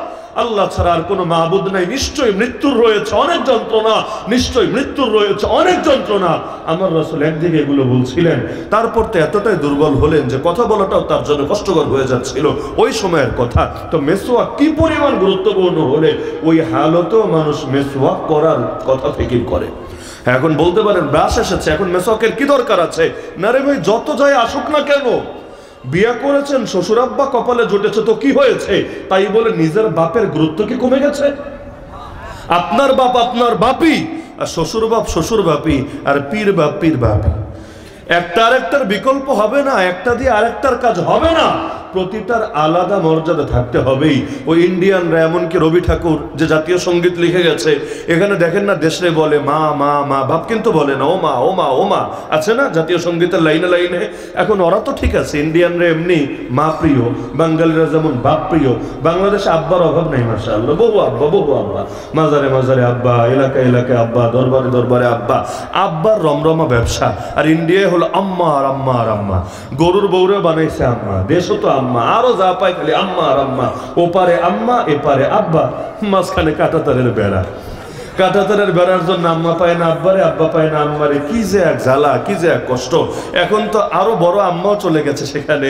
আল্লাহ ছাড়া আর কোনো মাবুদ নাই, নিশ্চয়ই মৃত্যুর রয়েছে অনেক যন্ত্রণা, নিশ্চয়ই মৃত্যুর রয়েছে অনেক যন্ত্রণা। আমার রাসূল একদিকে এগুলো বলছিলেন, তারপর তো এতটাই দুর্বল হলেন যে কথা বলাটাও তার জন্য কষ্টকর হয়ে যাচ্ছিল, ওই সময়ের কথা। তো মেসওয়াক কি পরিমাণ গুরুত্বপূর্ণ হলে ওই হালতেও মানুষ মেসওয়াক করার কথা ফিকির করে। এখন বলতে পারেন ব্রাশ এসেছে, এখন মেসওয়াকের কি দরকার আছে? না রে ভাই, যত যাই আসুক না কেন, বিয়ে করেছেন, শ্বশুর আব্বা কপালে জুটেছে, তো কি হয়েছে? তাই বলে নিজের বাপের গুরুত্ব কি কমে গেছে? আপনার বাপ আপনার বাপই, আর শ্বশুর বাপ শ্বশুর বাপই, আর পীর বাপ পীর বাপই। একটা আরেকটার বিকল্প হবে না, একটা দিয়ে আরেকটার কাজ হবে না, প্রতিটার আলাদা মর্যাদা থাকতে হবেই। ওই ইন্ডিয়ানরা, এমনকি রবি ঠাকুর যে জাতীয় সঙ্গীত লিখে গেছে, এখানে দেখেন না দেশে বলে মা মা মা, বাপ কিন্তু বলে না ও মা ও মা ও মা, আছে না জাতীয় সঙ্গীতের লাইনে লাইনে। এখন ওরা তো ঠিক আছে, ইন্ডিয়ানরা এমনি মা প্রিয়, বাঙালিরা যেমন বাপ প্রিয়। বাংলাদেশে আব্বার অভাব নাই মাশাআল্লাহ, বহু আব্বা বহু আব্বা, মাজারে মাজারে আব্বা, এলাকায় এলাকায় আব্বা, দরবারে দরবারে আব্বা। আব্বার রমরমা ব্যবসা। আর ইন্ডিয়ায় হলো আম্মা আর আম্মা আর আম্মা, গরুর বউরে বানাইছে আম্মা, দেশও তো আম্মা, আরো যা পাই খালি আম্মা আর আম্মা, ওপারে আম্মা এপারে আব্বা, মাঝখানে কাঁটাতারের বেড়া। কাঁটাতারের বেড়ার জন্য আম্মা পায় না আব্বারে, আব্বা পায় না আম্মারে, কি যে এক জ্বালা, কি যে এক কষ্ট। এখন তো আরো বড় আম্মাও চলে গেছে সেখানে,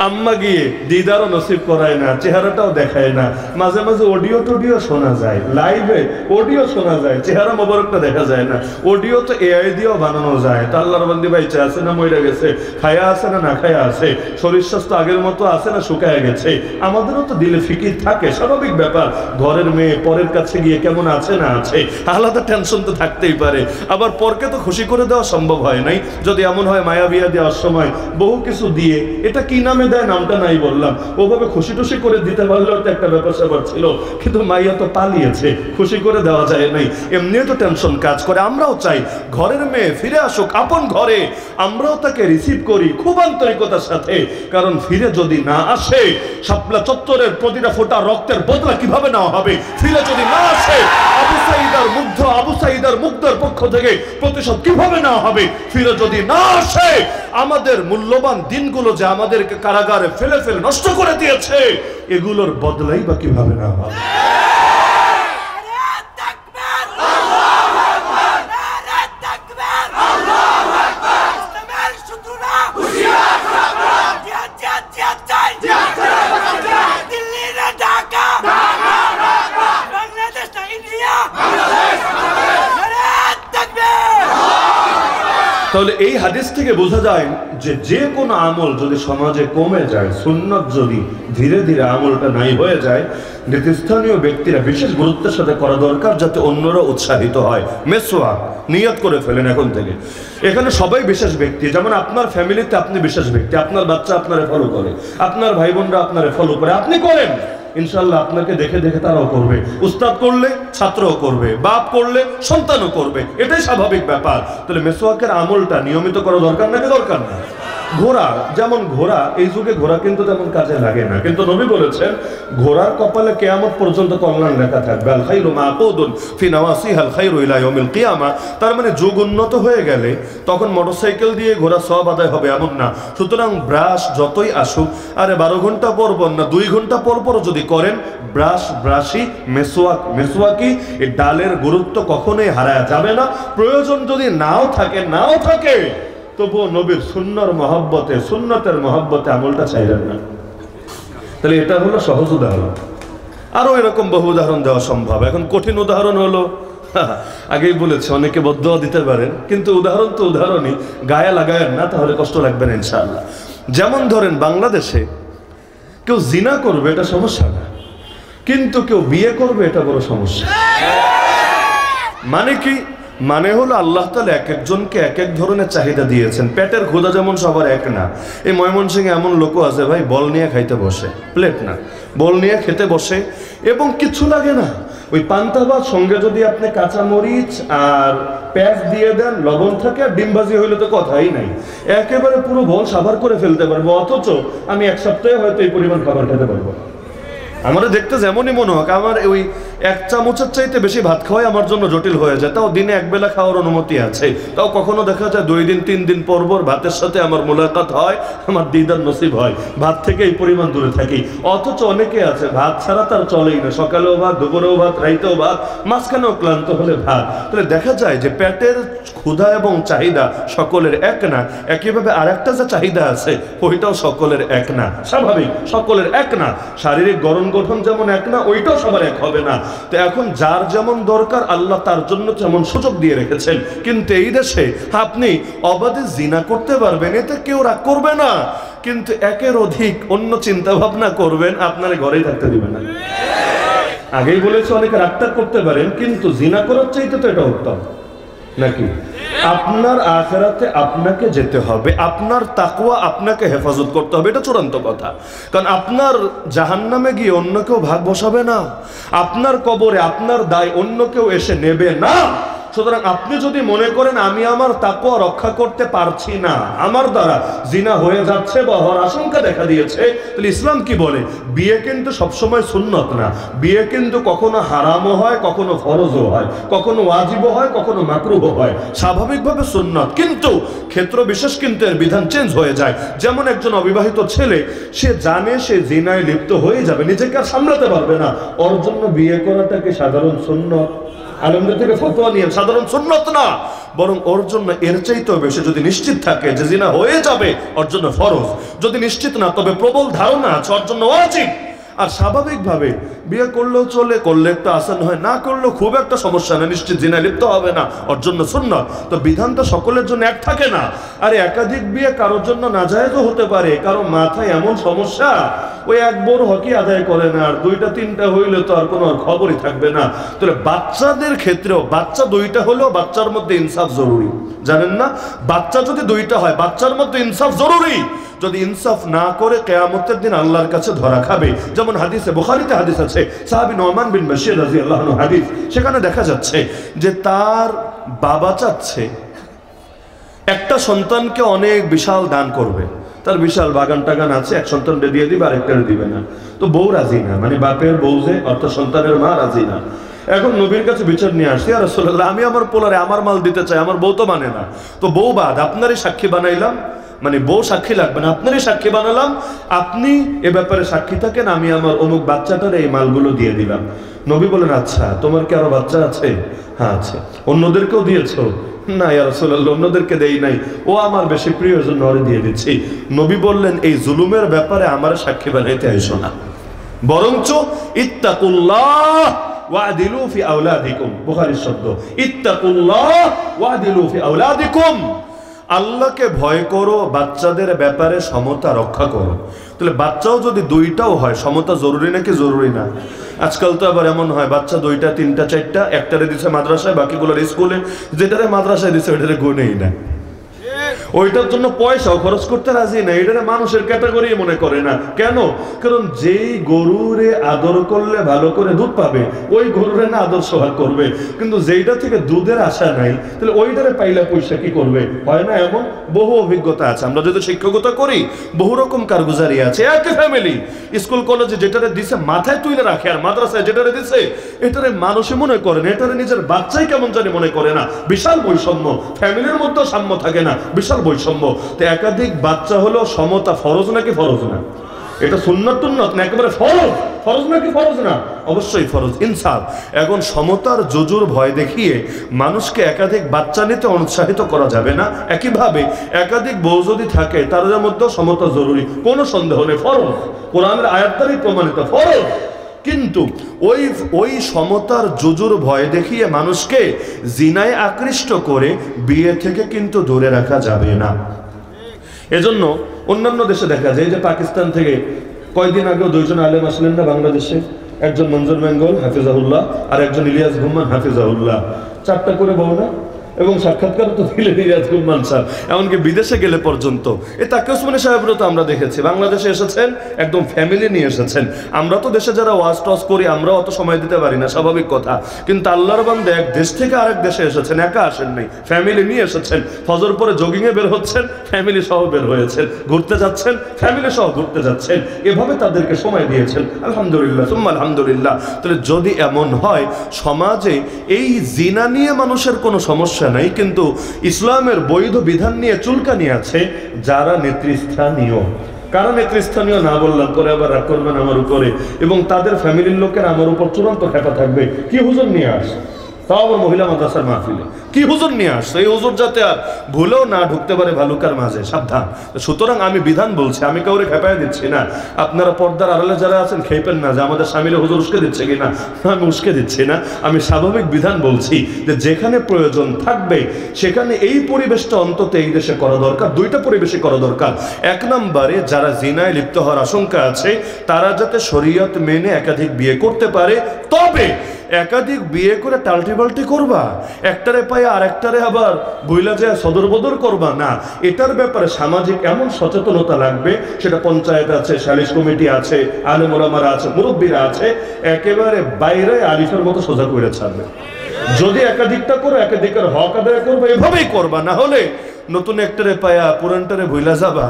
আম্মা গিয়ে দিদারও নসিব করায় না, চেহারাটাও দেখায় না। মাঝে মাঝে অডিও টডিও শোনা যায়, লাইভে অডিও শোনা যায়, চেহারা মোবারকটা দেখা যায় না। অডিও তো এআই দিয়েও বানানো যায়। তা আল্লাহর বান্দি বাইচা আছে না মইরা গেছে, খায়া আছে না না খায়া আছে, শরীর স্বাস্থ্য আগের মতো আছে না শুকায় গেছে। আমাদেরও তো দিলে ফিকির থাকে, স্বাভাবিক ব্যাপার। ঘরের মেয়ে পরের কাছে গিয়ে কেমন আছে না আছে, আলাদা টেনশন তো থাকতেই পারে। আবার পরকে তো খুশি করে দেওয়া সম্ভব হয় নাই। যদি এমন হয় মায়া বিয়া দেওয়ার সময় বহু কিছু দিয়ে, এটা কি নামে দেয় নামটা নাই বললাম, ওভাবে খুশি টুশি করে দিতে পারলেও তো একটা ব্যাপার স্যাপার ছিল। কিন্তু মাইয়া তো পালিয়েছে, খুশি করে দেওয়া যায় নাই, এমনিও তো টেনশন কাজ করে। আমরাও চাই ঘরের মেয়ে ফিরে আসুক আপন ঘরে, আমরাও তাকে রিসিভ করি খুব আন্তরিকতার সাথে। কারণ ফিরে যদি না আসে, শাপলা চত্বরের প্রতিটা ফোঁটা রক্তের বদলা কিভাবে নেওয়া হবে? ফিরে যদি না আসে, আবু সাঈদার মুগ্ধর পক্ষ থেকে প্রতিশোধ কিভাবে নেওয়া হবে? ফিরে যদি না আসে, আমাদের মূল্যবান দিনগুলো যে আমাদেরকে কারাগারে ফেলে ফেলে নষ্ট করে দিয়েছে, এগুলোর বদলাই বা কিভাবে নেওয়া হবে? তাহলে এই হাদিস থেকে বোঝা যায় যে যে কোনো আমল যদি সমাজে কমে যায়, সুন্নত যদি ধীরে ধীরে আমলটা নাই হয়ে যায়, নেতৃস্থানীয় ব্যক্তিরা বিশেষ গুরুত্বের সাথে করা দরকার, যাতে অন্যরা উৎসাহিত হয়। মেসওয়াক নিয়ত করে ফেলেন এখন থেকে। এখানে সবাই বিশেষ ব্যক্তি, যেমন আপনার ফ্যামিলিতে আপনি বিশেষ ব্যক্তি, আপনার বাচ্চা আপনারে ফলো করে, আপনার ভাই বোনরা আপনারে ফলো করে, আপনি করেন, ইনশাল্লাহ আপনাকে দেখে দেখে তারাও করবে। উস্তাদ করলে ছাত্রও করবে, বাপ করলে সন্তানও করবে, এটাই স্বাভাবিক ব্যাপার। তাহলে মেসওয়াকের আমলটা নিয়মিত করা দরকার নাকি দরকার না? ঘোড়া, যেমন ঘোড়া, এই যুগে ঘোড়া কিন্তু তেমন কাজে লাগে না, কিন্তু নবী বলেছেন ঘোড়ার কপালে কিয়ামত পর্যন্ত কল্যাণ লেখা থাকবে। আল খাইরু মাকুদুন ফি নাওয়াসিহাল খাইরু ইলা ইয়াউমিল কিয়ামা। তার মানে যুগ উন্নত হয়ে গেলে তখন মোটরসাইকেল দিয়ে ঘোড়া সওয়াব আদায় হবে এমন না। সুতরাং ব্রাশ যতই আসুক, আরে 12 ঘন্টা পর পর না 2 ঘন্টা পর পর যদি করেন, ব্রাশি, মেসওয়াকি, এই ডালের গুরুত্ব কখনোই হারায় যাবে না। প্রয়োজন যদি নাও থাকে তবুও নবীর সুন্নতের মহব্বতে আমলটা চাইলেন না। তাহলে এটা হলো সহজ উদাহরণ। আরো এরকম বহু উদাহরণ দেওয়া সম্ভব। এখন কঠিন উদাহরণ হলো, আগেই বলেছে অনেকে বদদোয়া দিতে পারেন, কিন্তু উদাহরণ তো উদাহরণই, গায়ে লাগায়েন না, তাহলে কষ্ট লাগবে না ইনশাআল্লাহ। যেমন ধরেন বাংলাদেশে কেউ জিনা করবে এটা সমস্যা না, কিন্তু কেউ বিয়ে করবে এটা বড় সমস্যা। মানে কি? মানে হলো আল্লাহ তাআলা এক একজনকে এক এক ধরনের চাহিদা দিয়েছেন। পেটের ক্ষুধা যেমন সবার এক না। এই ময়মনসিংহে এমন লোকও আছে ভাই, বল নিয়ে খাইতে বসে, প্লেট না, বল নিয়ে খেতে বসে, এবং কিছু লাগে না। ওই পান্তা ভাত সঙ্গে যদি আপনি কাঁচা মরিচ আর পেঁয়াজ দিয়ে দেন, লবণ থাকে, আর ডিম ভাজি হইলে তো কথাই নাই, একেবারে পুরো বল সাবার করে ফেলতে পারবো। অথচ আমি এক সপ্তাহে হয়তো এই পরিমাণ খাবার খেতে পারবো। আমাদের দেখতে যেমনই মনে হোক, আমার ওই এক চামচের চাইতে বেশি ভাত খাওয়াই আমার জন্য জটিল হয়ে যায়। তাও দিনে একবেলা খাওয়ার অনুমতি আছে, তাও কখনো দেখা যায় 2 দিন 3 দিন পর পর ভাতের সাথে আমার মোলাকাত হয়, আমার দিদার নসিব হয়, ভাত থেকে এই পরিমাণ দূরে থাকি। অথচ অনেকে আছে ভাত ছাড়া তার চলেই না, সকালেও ভাত, দুপুরেও ভাত, রাইতেও ভাত, মাঝখানেও ক্লান্ত হলে ভাত। তাহলে দেখা যায় যে পেটের ক্ষুধা এবং চাহিদা সকলের এক না। একইভাবে আরেকটা যে চাহিদা আছে ওইটাও সকলের এক না। স্বাভাবিক, সকলের এক না। শারীরিক গঠন যেমন এক না, ওইটাও সবার এক হবে না। তো এখন যার যেমন দরকার আল্লাহ তার জন্য যেমন সুযোগ দিয়ে রেখেছেন। কিন্তু এই দেশে আপনি অবাধে জিনা করতে পারবেন, এতে কেউ রাগ করবে না, কিন্তু একের অধিক অন্য চিন্তা ভাবনা করবেন, আপনার ঘরেই থাকতে দিবেন না। আগেই বলেছে অনেকে রাগটা করতে পারেন, কিন্তু জিনা করার চাইতে তো এটা উত্তম নাকি? আপনার আখিরাতে আপনাকে যেতে হবে, আপনার তাকওয়া আপনাকে হেফাজত করতে হবে, এটা চূড়ান্ত কথা। কারণ আপনার জাহান্নামে গিয়ে অন্য কেউ ভাগ বসাবে না, আপনার কবরে আপনার দায় অন্য কেউ এসে নেবে না। সুতরাং আপনি যদি মনে করেন আমি আমার তাকওয়া রক্ষা করতে পারছি না, আমার দ্বারা জিনা হয়ে যাচ্ছে বা হওয়ার আশঙ্কা দেখা দিয়েছে, তাহলে ইসলাম কি বলে? বিয়ে কিন্তু সবসময় সুন্নত না, বিয়ে কিন্তু কখনো হারামও হয়, কখনো ফরজও হয়, কখনো ওয়াজিবও হয়, কখনো মাকরুহও হয়। স্বাভাবিকভাবে সুন্নত, কিন্তু ক্ষেত্র বিশেষ কিন্তু এর বিধান চেঞ্জ হয়ে যায়। যেমন একজন অবিবাহিত ছেলে, সে জানে সে জিনায় লিপ্ত হয়ে যাবে, নিজেকে আর সামলাতে পারবে না, ওর জন্য বিয়ে করাটাকে সাধারণ সুন্নত? আলেমদের থেকে ফতোয়া নিয়ে সাধারণ সুন্নত না, বরং ওর জন্য এর চাইতেও বেশি যদি নিশ্চিত থাকে যে জিনা হয়ে যাবে, ওর জন্য ফরজ। যদি নিশ্চিত না, তবে প্রবল ধারণা আছে, ওর জন্য ওয়াজিব। আর স্বাভাবিকভাবে বিয়ে করলেও চলে, করলে একটু আসান হয়, না করলেও খুব একটা সমস্যা না, নিশ্চিত জিনায় লিপ্ত হবে না, ওর জন্য সুন্নত। তো বিধানটা সকলের জন্য এক থাকে না। আর একাধিক বিয়ে কারোর জন্য নাজায়েজও হতে পারে, কারো মাথায় এমন সমস্যা ওই এক বোর হকি আদায় করে না, আর 2টা 3টা হইলে তো আর কোনো খবরই থাকবে না। তাহলে বাচ্চাদের ক্ষেত্রেও, বাচ্চা 2টা হলেও বাচ্চার মধ্যে ইনসাফ জরুরি, জানেন না? বাচ্চা যদি 2টা হয়, বাচ্চার মধ্যে ইনসাফ জরুরি। যদি ইনসাফ না করে কিয়ামতের দিন আল্লাহর কাছে ধরা খাবে। যেমন হাদিসে, বুখারীতে হাদিস আছে, সাহাবী নোমান বিন বাশীর রাদিয়াল্লাহু আনহু হাদিস, সেখানে দেখা যাচ্ছে যে তার বাবা চাচ্ছে একটা সন্তানকে অনেক বিশাল দান করবে, তার বিশাল বাগান টাগান আছে, এক সন্তানকে দিয়ে দিবে, আরেকটা দিবে না। তো বউ রাজি না, মানে বাপের বউ যে অর্থাৎ সন্তানের মা রাজি না। এখন নবীর কাছে বিচার নিয়ে আসছি, ইয়া রাসূলুল্লাহ, আমি আমার পোলারে আমার মাল দিতে চাই, আমার বউ তো মানে না, তো বউ বাদ, আপনারই সাক্ষী বানাইলাম, মানে বউ সাক্ষী লাগবে না, আপনারই সাক্ষী বানালাম, আপনি এ ব্যাপারে সাক্ষী থাকেন, আমি আমার অমুক বাচ্চাটার এই মালগুলো দিয়ে দিলাম। নবী বলেন, আচ্ছা তোমার কি আরো বাচ্চা আছে? হ্যাঁ আছে। অন্যদেরকেও দিয়েছো? না ইয়া রাসূলুল্লাহ, অন্যদেরকে দেই নাই, ও আমার বেশি প্রিয়, জন্য ওরে দিয়ে দিচ্ছি। নবী বললেন, এই জুলুমের ব্যাপারে আমার সাক্ষী বানাইতে আইসো না, বরঞ্চ ইত্তাকুল্লাহ ওয়াদিলু ফি আওলাদিকুম, বুখারীর শব্দ, ইত্তাকুল্লাহ ওয়াদিলু ফি আওলাদিকুম, আল্লাহকে ভয় করো, বাচ্চাদের ব্যাপারে সমতা রক্ষা করো। তাহলে বাচ্চাও যদি 2টাও হয়, সমতা জরুরি নাকি জরুরি না? আজকাল তো আবার এমন হয়, বাচ্চা 2টা 3টা 4টা, একটারে দিচ্ছে মাদ্রাসায়, বাকিগুলোর স্কুলে, যেটারে মাদ্রাসায় দিচ্ছে ওইটারে গুনেই না, ওইটার জন্য পয়সাও খরচ করতে রাজি না, এটা মানুষের ক্যাটাগরি মনে করে না। কেন? কারণ যেই গরুরে আদর করলে ভালো করে দুধ পাবে, ওই গরুরে না আদর সোহাগ করবে, কিন্তু যেইটা থেকে দুধের আশা নাই, তাহলে ওইটারে পাইলে পয়সা কি করবে? হয় না? এমন বহু অভিজ্ঞতা আছে। আমরা যদি শিক্ষকতা করি, বহু রকম কারগুজারি আছে। একই ফ্যামিলি, স্কুল কলেজে যেটারে দিছে মাথায় তুলে রাখে, আর মাদ্রাসায় যেটারে দিছে এটারে মানুষে মনে করে না, এটারে নিজের বাচ্চাই কেমন জানি মনে করে না। বিশাল বৈষম্য, ফ্যামিলির মধ্যেও সাম্য থাকে না, বিশাল বৈষম্য। তো একাধিক বাচ্চা হলো সমতা ফরজ নাকি ফরজ না? এটা সুন্নাত টুন্নাত না, একেবারে ফরজ। ফরজ নাকি ফরজ না? অবশ্যই ফরজ, ইনসাফ। এখন সমতার জুজুর ভয় দেখিয়ে মানুষকে একাধিক বাচ্চা নিতে উৎসাহিত করা যাবে না। একইভাবে একাধিক বউ যদি থাকে, তাদের মধ্যেও সমতা জরুরি, কোনো সন্দেহ নেই, ফরজ। কোরআনের আয়াত দ্বারাই প্রমাণিত, ফরজ। কিন্তু ওই সমতার জুজুর ভয় দেখিয়ে মানুষকে জিনায় আকৃষ্ট করে বিয়ে থেকে কিন্তু দূরে রাখা যাবে না। এজন্য অন্যান্য দেশে দেখা যায় যে পাকিস্তান থেকে কয়েকদিন আগেও দুইজন আলেম আসলেন না বাংলাদেশে, একজন মঞ্জুর বেঙ্গল হাফিজাহুল্লাহ আর একজন ইলিয়াস ঘুম্মান হাফিজাহুল্লাহ, 4টা করে বউ না, এবং সাক্ষাৎকার তো দিলেন ইলিয়াস ঘুম্মান স্যার, এমনকি বিদেশে গেলে পর্যন্ত। তাকে ওসমানী সাহেবরও তো আমরা দেখেছি বাংলাদেশে এসেছেন, একদম ফ্যামিলি নিয়ে এসেছেন। আমরা তো দেশে যারা ওয়াজ টস করি আমরা অত সময় দিতে পারি না, স্বাভাবিক কথা, কিন্তু আল্লাহর বান্দা এক দেশ থেকে আরেক দেশে এসেছেন, একা আসেন নাই, ফ্যামিলি নিয়ে এসেছেন। ফজর পরে জগিংয়ে বের হচ্ছেন, ফ্যামিলি সহ বের হয়েছেন, ঘুরতে যাচ্ছেন, ফ্যামিলি সহ ঘুরতে যাচ্ছেন, এভাবে তাদেরকে সময় দিয়েছেন। আলহামদুলিল্লাহ সুম্মা আলহামদুলিল্লাহ। তাহলে যদি এমন হয় সমাজে এই জিনা নিয়ে মানুষের কোনো সমস্যা নাই, কিন্তু ইসলামের বৈধ বিধান নিয়ে চুলকানি আছে যারা নেতৃস্থানীয়। কারা নেতৃস্থানীয় না বললাম, পরে আবার রাগ করবেন আমার উপরে, এবং তাদের ফ্যামিলির লোকের আমার উপর চূড়ান্ত খেপা থাকবে, কি হুজুর নিয়ে আসে, তাও আবার মহিলা মাদ্রাসার মাহফিলে, কি হুজুর নিয়ে আসছে, এই হুজুর যাতে আর ভুলেও না ঢুকতে পারে ভালুকার মাঝে, সাবধান। সুতরাং আমি বিধান বলছি, আমি কাউরে খেপায় দিচ্ছি না। আপনারা পর্দার আড়ালে যারা আছেন খেপেন না যে আমাদের স্বামীরা হুজুর উস্কে দিচ্ছে কিনা, আমি উস্কে দিচ্ছি না, আমি স্বাভাবিক বিধান বলছি যে যেখানে প্রয়োজন থাকবে সেখানে এই পরিবেশটা অন্তত এই দেশে করা দরকার। 2টা পরিবেশে করা দরকার। 1 নম্বরে যারা জিনায় লিপ্ত হওয়ার আশঙ্কা আছে তারা যাতে শরীয়ত মেনে একাধিক বিয়ে করতে পারে, তবে একাধিক বিয়ে করে টাল্টি বাল্টি করবা, একটারে পায়ে আর একটারে আবার বইলা যায় সদর বদর করবা না। এটার ব্যাপারে সামাজিক এমন সচেতনতা লাগবে, সেটা পঞ্চায়েত আছে, সালিশ কমিটি আছে, আলেম ওলামারা আছে, মুরব্বীরা আছে, একেবারে বাইরে আলিফের মতো সোজা করে ছাড়বে। যদি একাধিকটা করো একাধিকের হক আদায় করবে, এভাবেই করবা, না হলে নতুন একটারে পায়া পুরানটারে ভুইলা যাবা,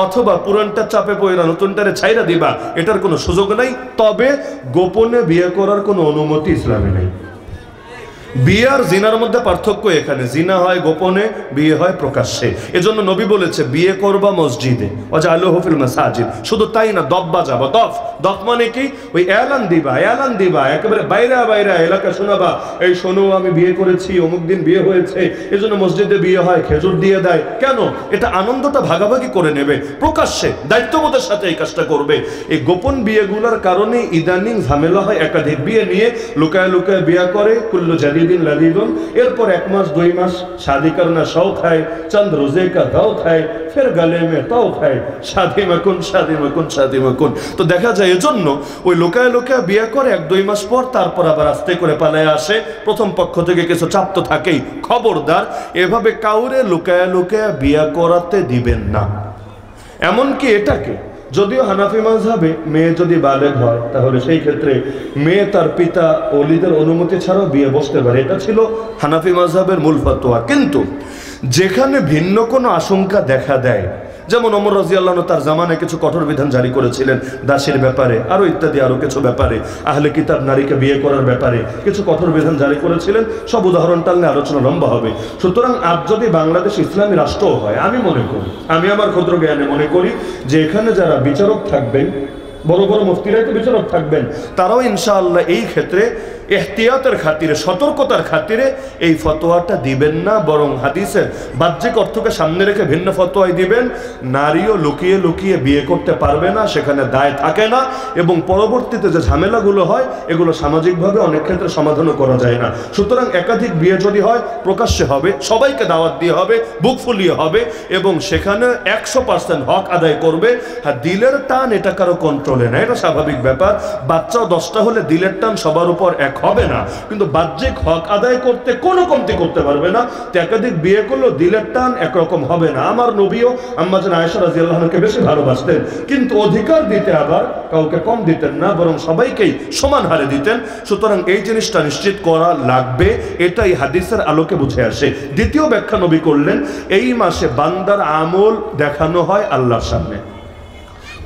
অথবা পুরানটা চাপে পড়া নতুনটারে ছাইরা দিবা, এটার কোনো সুযোগ নাই। তবে গোপনে বিয়ে করার কোনো অনুমতি ইসলামে নেই। বিয়ে আর জিনার মধ্যে পার্থক্য এখানে, জিনা হয় গোপনে, বিয়ে হয় প্রকাশ্যে। এজন্য নবী বলেছে বিয়ে করবা মসজিদে, ওয়াজআলুহু ফিল মাসাজিদ। শুধু তাই না, দফ বাজাবা। দফ মানে কি, ওই এলান দিবা, একেবারে বাইরে এলাকা শোনাবা, এই শোনো আমি বিয়ে করেছি, অমুক দিন বিয়ে হয়েছে। এজন্য মসজিদে বিয়ে হয়, খেজুর দিয়ে দেয়, কেন? এটা আনন্দটা ভাগাভাগি করে নেবে, প্রকাশ্যে দায়িত্ববোধের সাথে এই কাজটা করবে। এই গোপন বিয়েগুলোর কারণে ইদানিং ঝামেলা হয়, একাধিক বিয়ে নিয়ে লুকায় বিয়ে করে, কুল্লু জাদিদিন লাদিদুন। এরপর 1 মাস 2 মাস शादी करना शौक है, चंद रोजे का दौत है, फिर गले में तौक है, शादी मकुन। তো দেখা যায় এজন্য ওই লোকায় বিয়ে করে 1-2 মাস পর তারপর আবার আস্তে করে পালায় আসে। প্রথম পক্ষ থেকে কিছু চাপ তো থাকেই, খবরদার এভাবে কাউরে লোকায় বিয়ে করাতে দিবেন না। এমনকি এটাকে যদিও হানাফি মাযহাবে মেয়ে যদি বালেগ হয় তাহলে সেই ক্ষেত্রে মেয়ে তার পিতা ওলিদের অনুমতি ছাড়াও বিয়ে বসতে পারে, এটা ছিল হানাফি মাযহাবের মূল ফতোয়া। কিন্তু যেখানে ভিন্ন কোনো আশঙ্কা দেখা দেয়, যেমন ওমর রাদিয়াল্লাহু আনহু তার জামানায় কিছু কঠোর বিধান জারি করেছিলেন দাসীর ব্যাপারে, আরো ইত্যাদি আরো কিছু ব্যাপারে, আহলে কিতাব নারীকে বিয়ে করার ব্যাপারে কিছু কঠোর বিধান জারি করেছিলেন। সব উদাহরণ টানলে আলোচনা লম্বা হবে। সুতরাং আজ যদি বাংলাদেশ ইসলামী রাষ্ট্র হয়, আমি মনে করি, আমি আমার ক্ষুদ্র জ্ঞানে মনে করি যে এখানে যারা বিচারক থাকবেন, বড় মুফতিরাই তো বিচারক থাকবেন, তারাও ইনশাআল্লাহ এই ক্ষেত্রে এহতিয়াতের খাতিরে, সতর্কতার খাতিরে এই ফতোয়াটা দিবেন না, বরং হাদিসের বাহ্যিক অর্থকে সামনে রেখে ভিন্ন ফতোয়াই দিবেন। নারীও লুকিয়ে বিয়ে করতে পারবে না, সেখানে দায় থাকে না, এবং পরবর্তীতে যে ঝামেলাগুলো হয় এগুলো সামাজিকভাবে অনেক ক্ষেত্রে সমাধানও করা যায় না। সুতরাং একাধিক বিয়ে যদি হয় প্রকাশ্যে হবে, সবাইকে দাওয়াত দিয়ে হবে, বুক ফুলিয়ে হবে, এবং সেখানে 100% হক আদায় করবে। হ্যাঁ, দিলের টান এটা কারো কন্ট্রোলে না, এটা স্বাভাবিক ব্যাপার। বাচ্চাও 10টা হলে দিলের টান সবার উপর এক হবে না, কিন্তু বাহ্যিক হক আদায় করতে কোনো কমতি করতে পারবে না। তো একাধিক বিয়ে করলেও দিলের টান একরকম হবে না। আমার নবীও আম্মা জান আয়েশা রাদিয়াল্লাহু আনহাকে বেশি ভালোবাসতেন, কিন্তু অধিকার দিতে আবার কাউকে কম দিতেন না, বরং সবাইকেই সমান হারে দিতেন। সুতরাং এই জিনিসটা নিশ্চিত করা লাগবে, এটাই হাদিসের আলোকে বুঝে আসে। দ্বিতীয় ব্যাখ্যা নবী করলেন, এই মাসে বান্দার আমল দেখানো হয় আল্লাহর সামনে।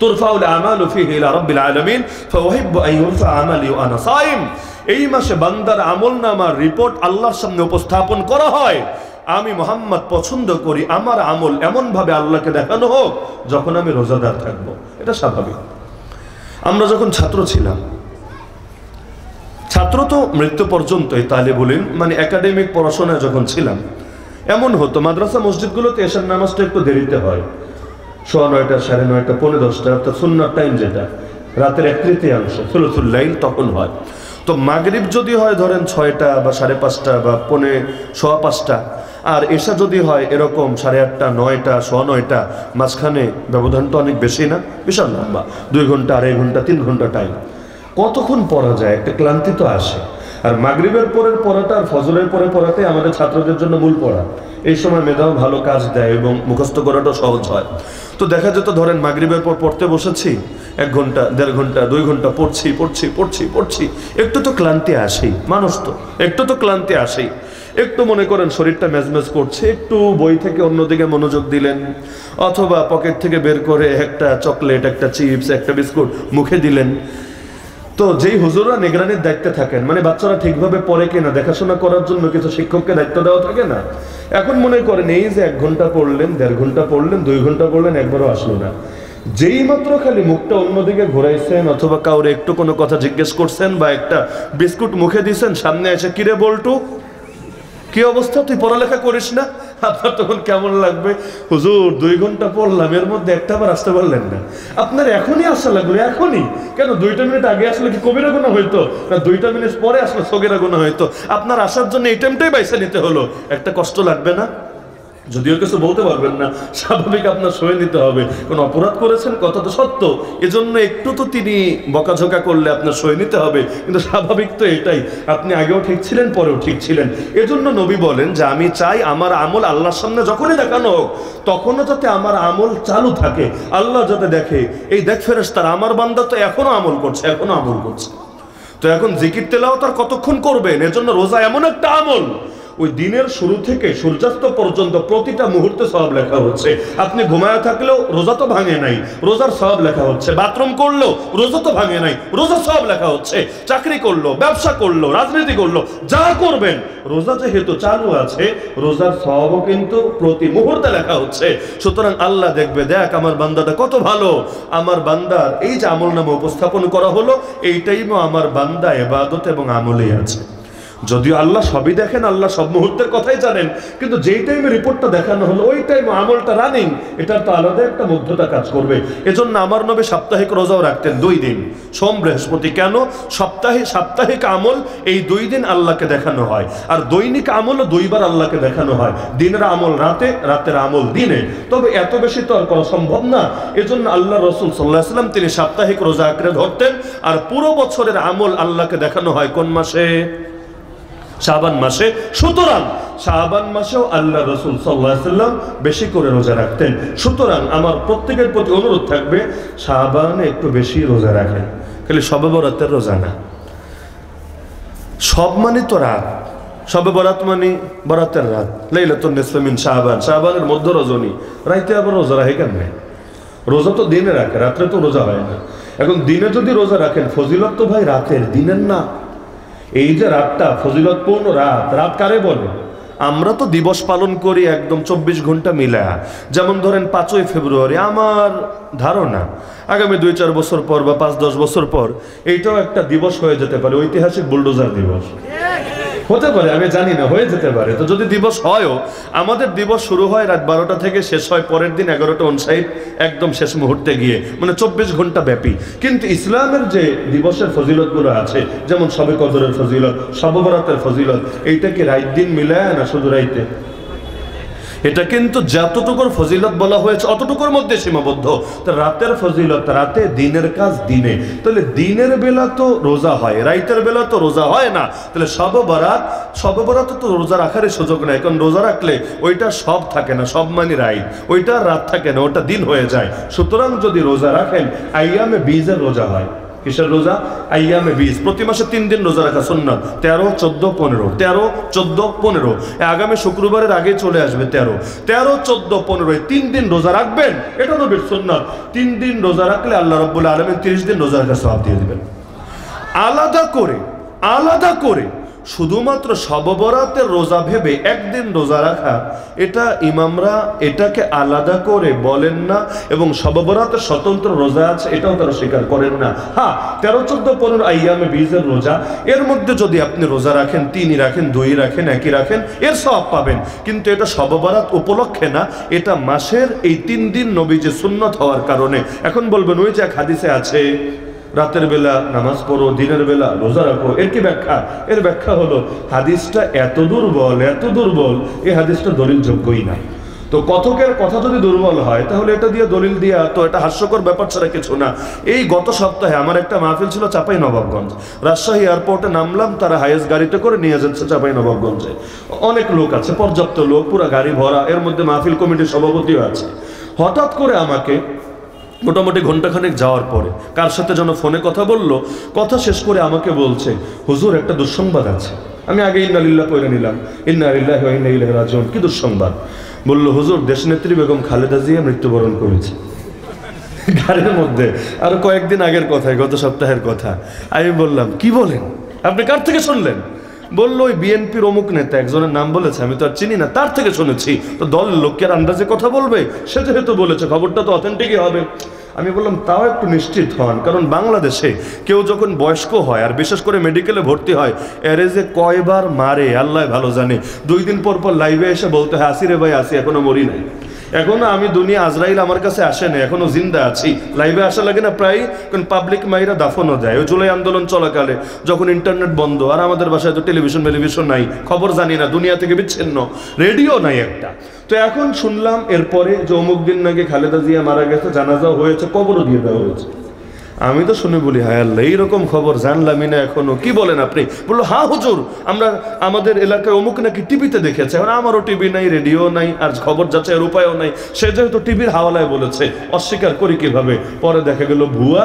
তুরফাউল আমালু ফীহি ইলা রাব্বিল আলামিন ফাউহিব্বু আন ইউরফা আমালি ওয়া আনা সাইম। এই মাসে বান্দার আমলনামার রিপোর্ট আল্লাহর সামনে উপস্থাপন করা হয়। আমি মুহাম্মদ পছন্দ করি আমার আমল এমন ভাবে আল্লাহকে দেখানো হোক যখন আমি রোজাদার থাকবো, এটা স্বাভাবিক। আমরা যখন ছাত্র ছিলাম, ছাত্র তো মৃত্যু পর্যন্তই তালিবুল ইলম, মানে একাডেমিক পড়াশোনায় যখন ছিলাম, এমন হতো মাদ্রাসা মসজিদগুলোতে এশার নামাজটা একটু দেরিতে হয়, 9:15, 9:30, 9:45, অর্থাৎ সুন্নাত টাইম যেটা, রাতের 1/3 সুলুসুল লাইল তখন হয়। তো মাগরিব যদি হয় ধরেন 6টা বা 5:30 বা 4:15 আর এশা যদি হয় এরকম 8:30 9টা 9:15 মাঝখানে ব্যবধানটা অনেক বেশি না, বিশাল লম্বা, 2 ঘন্টা 2.5 ঘন্টা 3 ঘন্টা টাইম। কতক্ষণ পড়া যায়? একটা ক্লান্তি তো আসে। আর মাগরিবের পরের পড়াটা আর ফজরের পরে পড়াটাই আমাদের ছাত্রদের জন্য মূল পড়া। এই সময় মেধাও ভালো কাজ দেয় এবং মুখস্থ করাটাও সহজ হয়। তো দেখা যেত ধরেন মাগরিবের পর পড়তে বসেছি, 1 ঘন্টা 1.5 ঘন্টা 2 ঘন্টা পড়ছি, একটু তো ক্লান্তি আসেই, মানুষ তো একটু তো ক্লান্তি আসেই। একটু মনে করেন শরীরটা মেজমেজ করছে, একটু বই থেকে অন্যদিকে মনোযোগ দিলেন, অথবা পকেট থেকে বের করে একটা চকলেট, একটা চিপস, একটা বিস্কুট মুখে দিলেন। তো যেই হুজুররা নিগরানির দায়িত্বে থাকেন, মানে বাচ্চারা ঠিকভাবে পড়ে কিনা দেখাশোনা করার জন্য কিছু শিক্ষককে দায়িত্ব দেওয়া থাকে না, এখন মনে করেন এই যে 1 ঘন্টা পড়লেন, 1.5 ঘন্টা পড়লেন, 2 ঘন্টা পড়লেন, একবারও আসলো না। যেই মাত্র খালি মুখটা অন্যদিকে ঘুরাইছেন অথবা কাউরে একটু কোনো কথা জিজ্ঞেস করছেন বা একটা বিস্কুট মুখে দিয়েছেন, সামনে এসে কিরে বল্টু কি অবস্থা, তুই পড়ালেখা করিস না? আপনার তখন কেমন লাগবে? হুজুর 2 ঘন্টা পড়লাম, এর মধ্যে একটাবার আসতে পারলেন না। আপনার এখনই আসা লাগলো, এখনই কেন? 2টা মিনিট আগে আসলে কি কবিরা গুনাহ হইতো, না 2টা মিনিট পরে আসলে সগীরা গুনাহ হইতো? আপনার আসার জন্য এই টাইমটাই বাইসা নিতে হলো, একটা কষ্ট লাগবে না? যদিও কিছু বলতে পারবেন না, স্বাভাবিক আপনার সয়ে নিতে হবে, কোন অপরাধ করেছেন, কথা তো সত্য, এজন্য একটু তো তিনি বকাঝোকা করলে আপনার সয়ে নিতে হবে, কিন্তু স্বাভাবিক তো এটাই। আপনি আগেও ঠিক ছিলেন, পরেও ঠিক ছিলেন। এজন্য নবী বলেন যে আমি চাই আমার আমল আল্লাহর সামনে যখনই দেখানো হোক তখনও যাতে আমার আমল চালু থাকে, আল্লাহ যাতে দেখে এই দেখ ফেরেশতারা আমার বান্দা তো এখনো আমল করছে। তো এখন জিকির তেলাওয়াত আর কতক্ষণ করবেন? এজন্য রোজা এমন একটা আমল, ওই দিনের শুরু থেকে সূর্যাস্ত পর্যন্ত প্রতিটা মুহূর্তে সওয়াব লেখা হচ্ছে। আপনি ঘুমায় থাকলেও রোজা তো ভাঙে নাই, রোজার সওয়াব লেখা হচ্ছে। বাথরুম করলো রোজা তো ভাঙে নাই, রোজার সওয়াব লেখা হচ্ছে। চাকরি করলো, ব্যবসা করলো, রাজনীতি করলো, যা করবেন রোজা যেহেতু চালু আছে, রোজার সওয়াবও কিন্তু প্রতি মুহূর্তে লেখা হচ্ছে। সুতরাং আল্লাহ দেখবে, দেখ আমার বান্দাটা কত ভালো, আমার বান্দার এই যে আমলনামা উপস্থাপন করা হলো, এইটাই আমার বান্দা ইবাদত এবং আমলেই আছে। যদিও আল্লাহ সবই দেখেন, আল্লাহ সব মুহূর্তের কথাই জানেন, কিন্তু যেই টাইমে রিপোর্টটা দেখানো হলো ওই টাইমে আমলটা রানিং, এটার তো আলাদা একটা মুগ্ধতা কাজ করবে। এজন্য আমার নবী সাপ্তাহিক রোজাও রাখতেন 2 দিন, সোম বৃহস্পতি। কেন? সাপ্তাহিক আমল এই 2 দিন আল্লাহকে দেখানো হয়, আর দৈনিক আমলও 2 বার আল্লাহকে দেখানো হয়। দিনের আমল রাতে, রাতের আমল দিনে। তবে এত বেশি তো আর করা সম্ভব না। এজন্য আল্লাহ রাসূল সাল্লাল্লাহু আলাইহি ওয়াসাল্লাম তিনি সাপ্তাহিক রোজা আঁকড়ে ধরতেন। আর পুরো বছরের আমল আল্লাহকে দেখানো হয় কোন মাসে? শাবান মাসে। সুতরাং শাবান মাসেও আল্লাহ রাসূল সাল্লাল্লাহু আলাইহি ওয়াসাল্লাম বেশি করে রোজা রাখতেন। সুতরাং আমার প্রত্যেকের প্রতি অনুরোধ থাকবে, শাবানে একটু বেশি রোজা রাখেন। খালি শবে বরাতের রোজা না, সব মানে তো রাত, শবে বরাত মানে বরাতের রাত, লাইলাতুন নিসফি মিন শাবান, শাবানের মধ্য রজনী, রাইতে আবার রোজা রাখে কেন? রোজা তো দিনে রাখে, রাত্রে তো রোজা হয় না। এখন দিনে যদি রোজা রাখেন, ফজিলত তো ভাই রাতের, দিনের না। এই যে রাতটা ফজিলতপূর্ণ রাত, রাত কারে বলে? আমরা তো দিবস পালন করি একদম 24 ঘন্টা মিলা। যেমন ধরেন 5ই ফেব্রুয়ারি, আমার ধারণা আগামী 2-4 বছর পর বা 5-10 বছর পর এইটাও একটা দিবস হয়ে যেতে পারে, ঐতিহাসিক বুলডোজার দিবস হতে পারে, আমি জানি না, হয়ে যেতে পারে। তো যদি দিবস হয়ও, আমাদের দিবস শুরু হয় রাত 12টা থেকে, শেষ হয় পরের দিন 11টা 59, একদম শেষ মুহূর্তে গিয়ে, মানে 24 ঘন্টা ব্যাপী। কিন্তু ইসলামের যে দিবসের ফজিলতগুলো আছে, যেমন শবে কদরের ফজিলত, শবে বরাতের ফজিলত, এইটা কি রাত দিন মিলায় না শুধু রাইতে? এটা কিন্তু যতটুকুর ফজিলত বলা হয়েছে অতটুকুর মধ্যে সীমাবদ্ধ। তো রাতের ফজিলত রাতে, দিনের কাজ দিনে। তাহলে দিনের বেলা তো রোজা হয়, রাতের বেলা তো রোজা হয় না। তাহলে শবে বরাত তো রোজা রাখারই সুযোগ নাই, কারণ রোজা রাখলে ওইটা সব থাকে না, সব মানে রাত, ওইটা রাত থাকে না, ওটা দিন হয়ে যায়। সুতরাং যদি রোজা রাখেন, আইয়ামে বীজের রোজা হয়। কিসের রোজা? আইয়ামে বীজ। প্রতি মাসে 3 দিন রোজা রাখা সুন্নাত, 13, 14, 15, 13, 14, 15। আগামী শুক্রবারের আগে চলে আসবে 13, 14, 15, 3 দিন রোজা রাখবেন, এটা নবীর সুন্নাত। 3 দিন রোজা রাখলে আল্লাহ রাব্বুল আলামিন 30 দিন রোজা রাখার সওয়াব দিয়ে দিবেন। আলাদা করে শুধুমাত্র শবে বরাতের রোজা ভেবে একদিন রোজা রাখা, এটা ইমামরা এটাকে আলাদা করে বলেন না, এবং শবে বরাতের স্বতন্ত্র রোজা আছে এটাও তারা স্বীকার করেন না। হ্যাঁ, 13, 14, 15 আইয়ামে বীজের রোজা, এর মধ্যে যদি আপনি রোজা রাখেন, 3ই রাখেন, 2ই রাখেন, 1ই রাখেন, এর সওয়াব পাবেন। কিন্তু এটা শবে বরাত উপলক্ষে না, এটা মাসের এই 3 দিন নবীজি সুন্নত হওয়ার কারণে। এখন বলবেন ওই যে এক হাদিসে আছে রাতের বেলা নামাজ পড়ো, দিনের বেলা রোজা রাখো। এর কি ব্যাখ্যা? এর ব্যাখ্যা হলো হাদিসটা এত দুর্বল, এই হাদিসটা দলিলযোগ্যই না। তো কথকের কথা যদি দুর্বল হয় তাহলে এটা দিয়ে দলিল দিয়া তো এটা হাস্যকর ব্যাপার ছাড়া কিছু না। এই গত সপ্তাহে আমার একটা মাহফিল ছিল চাঁপাই নবাবগঞ্জ, রাজশাহী এয়ারপোর্টে নামলাম, তারা হাইয়েস্ট গাড়িতে করে নিয়ে যাচ্ছে চাঁপাই নবাবগঞ্জে। অনেক লোক আছে, পর্যাপ্ত লোক, পুরো গাড়ি ভরা, এর মধ্যে মাহফিল কমিটির সভাপতিও আছে। হঠাৎ করে আমাকে মোটামুটি ঘন্টাখানেক যাওয়ার পরে কার সাথে যেন ফোনে কথা বললো, কথা শেষ করে আমাকে বলছে, হুজুর একটা দুঃসংবাদ আছে। আমি আগে ইন্না লিল্লাহ পড়ে নিলাম, ইন্না লিল্লাহি ওয়া ইন্না ইলাইহি রাজিউন। কি দুঃসংবাদ? বললো, হুজুর দেশনেত্রী বেগম খালেদা জিয়া মৃত্যুবরণ করেছে। গাড়ির মধ্যে, আরো কয়েকদিন আগের কথায়, গত সপ্তাহের কথা। আমি বললাম, কি বলেন? আপনি কার থেকে শুনলেন? বললো, ওই বিএনপির অমুক নেতা একজনের নাম বলেছে, আমি তো আর চিনি না, তার থেকে শুনেছি। তো দল লোকের আন্দাজে কথা বলবে? সে যেহেতু বলেছে খবরটা তো অথেন্টিকই হবে। আমি বললাম, তাও একটু নিশ্চিত হন, কারণ বাংলাদেশে কেউ যখন বয়স্ক হয় আর বিশেষ করে মেডিকেলে ভর্তি হয়, এরে যে কয়বার মারে আল্লাহ ভালো জানে। 2 দিন পর পর লাইভে এসে বলতে হয়, আসি রে ভাই আসি, এখনো মরি নাই, এখনো আমি দুনিয়া, আজরাইল আমার কাছে আসে না, এখনো জিন্দা আছি। লাইভে আসা লাগে না প্রায়, কারণ পাবলিক মাইরা দাফনও দেয়। ওই জুলাই আন্দোলন চলাকালে যখন ইন্টারনেট বন্ধ, আর আমাদের বাসায় তো টেলিভিশন নাই, খবর জানি না, দুনিয়া থেকে বিচ্ছিন্ন, রেডিও নাই একটা। তো এখন শুনলাম এরপরে যে অমুক দিন নাকি খালেদা জিয়া মারা গেছে, জানাজাও হয়েছে, কবরও দিয়ে দেওয়া হয়েছে। আমি তো শুনে বলি, হায় আল্লাহ, এইরকম খবর জানলামই না এখনো, কি বলেন আপনি? বললো, হ্যাঁ হুজুর, আমরা আমাদের এলাকায় অমুক নাকি টিভিতে দেখেছে। এখন আমারও টিভি নাই, রেডিও নাই, আর খবর যাচাইয়ের উপায়ও নাই। সে যেহেতু টিভির হাওয়ালায় বলেছে, অস্বীকার করি কিভাবে? পরে দেখা গেল ভুয়া,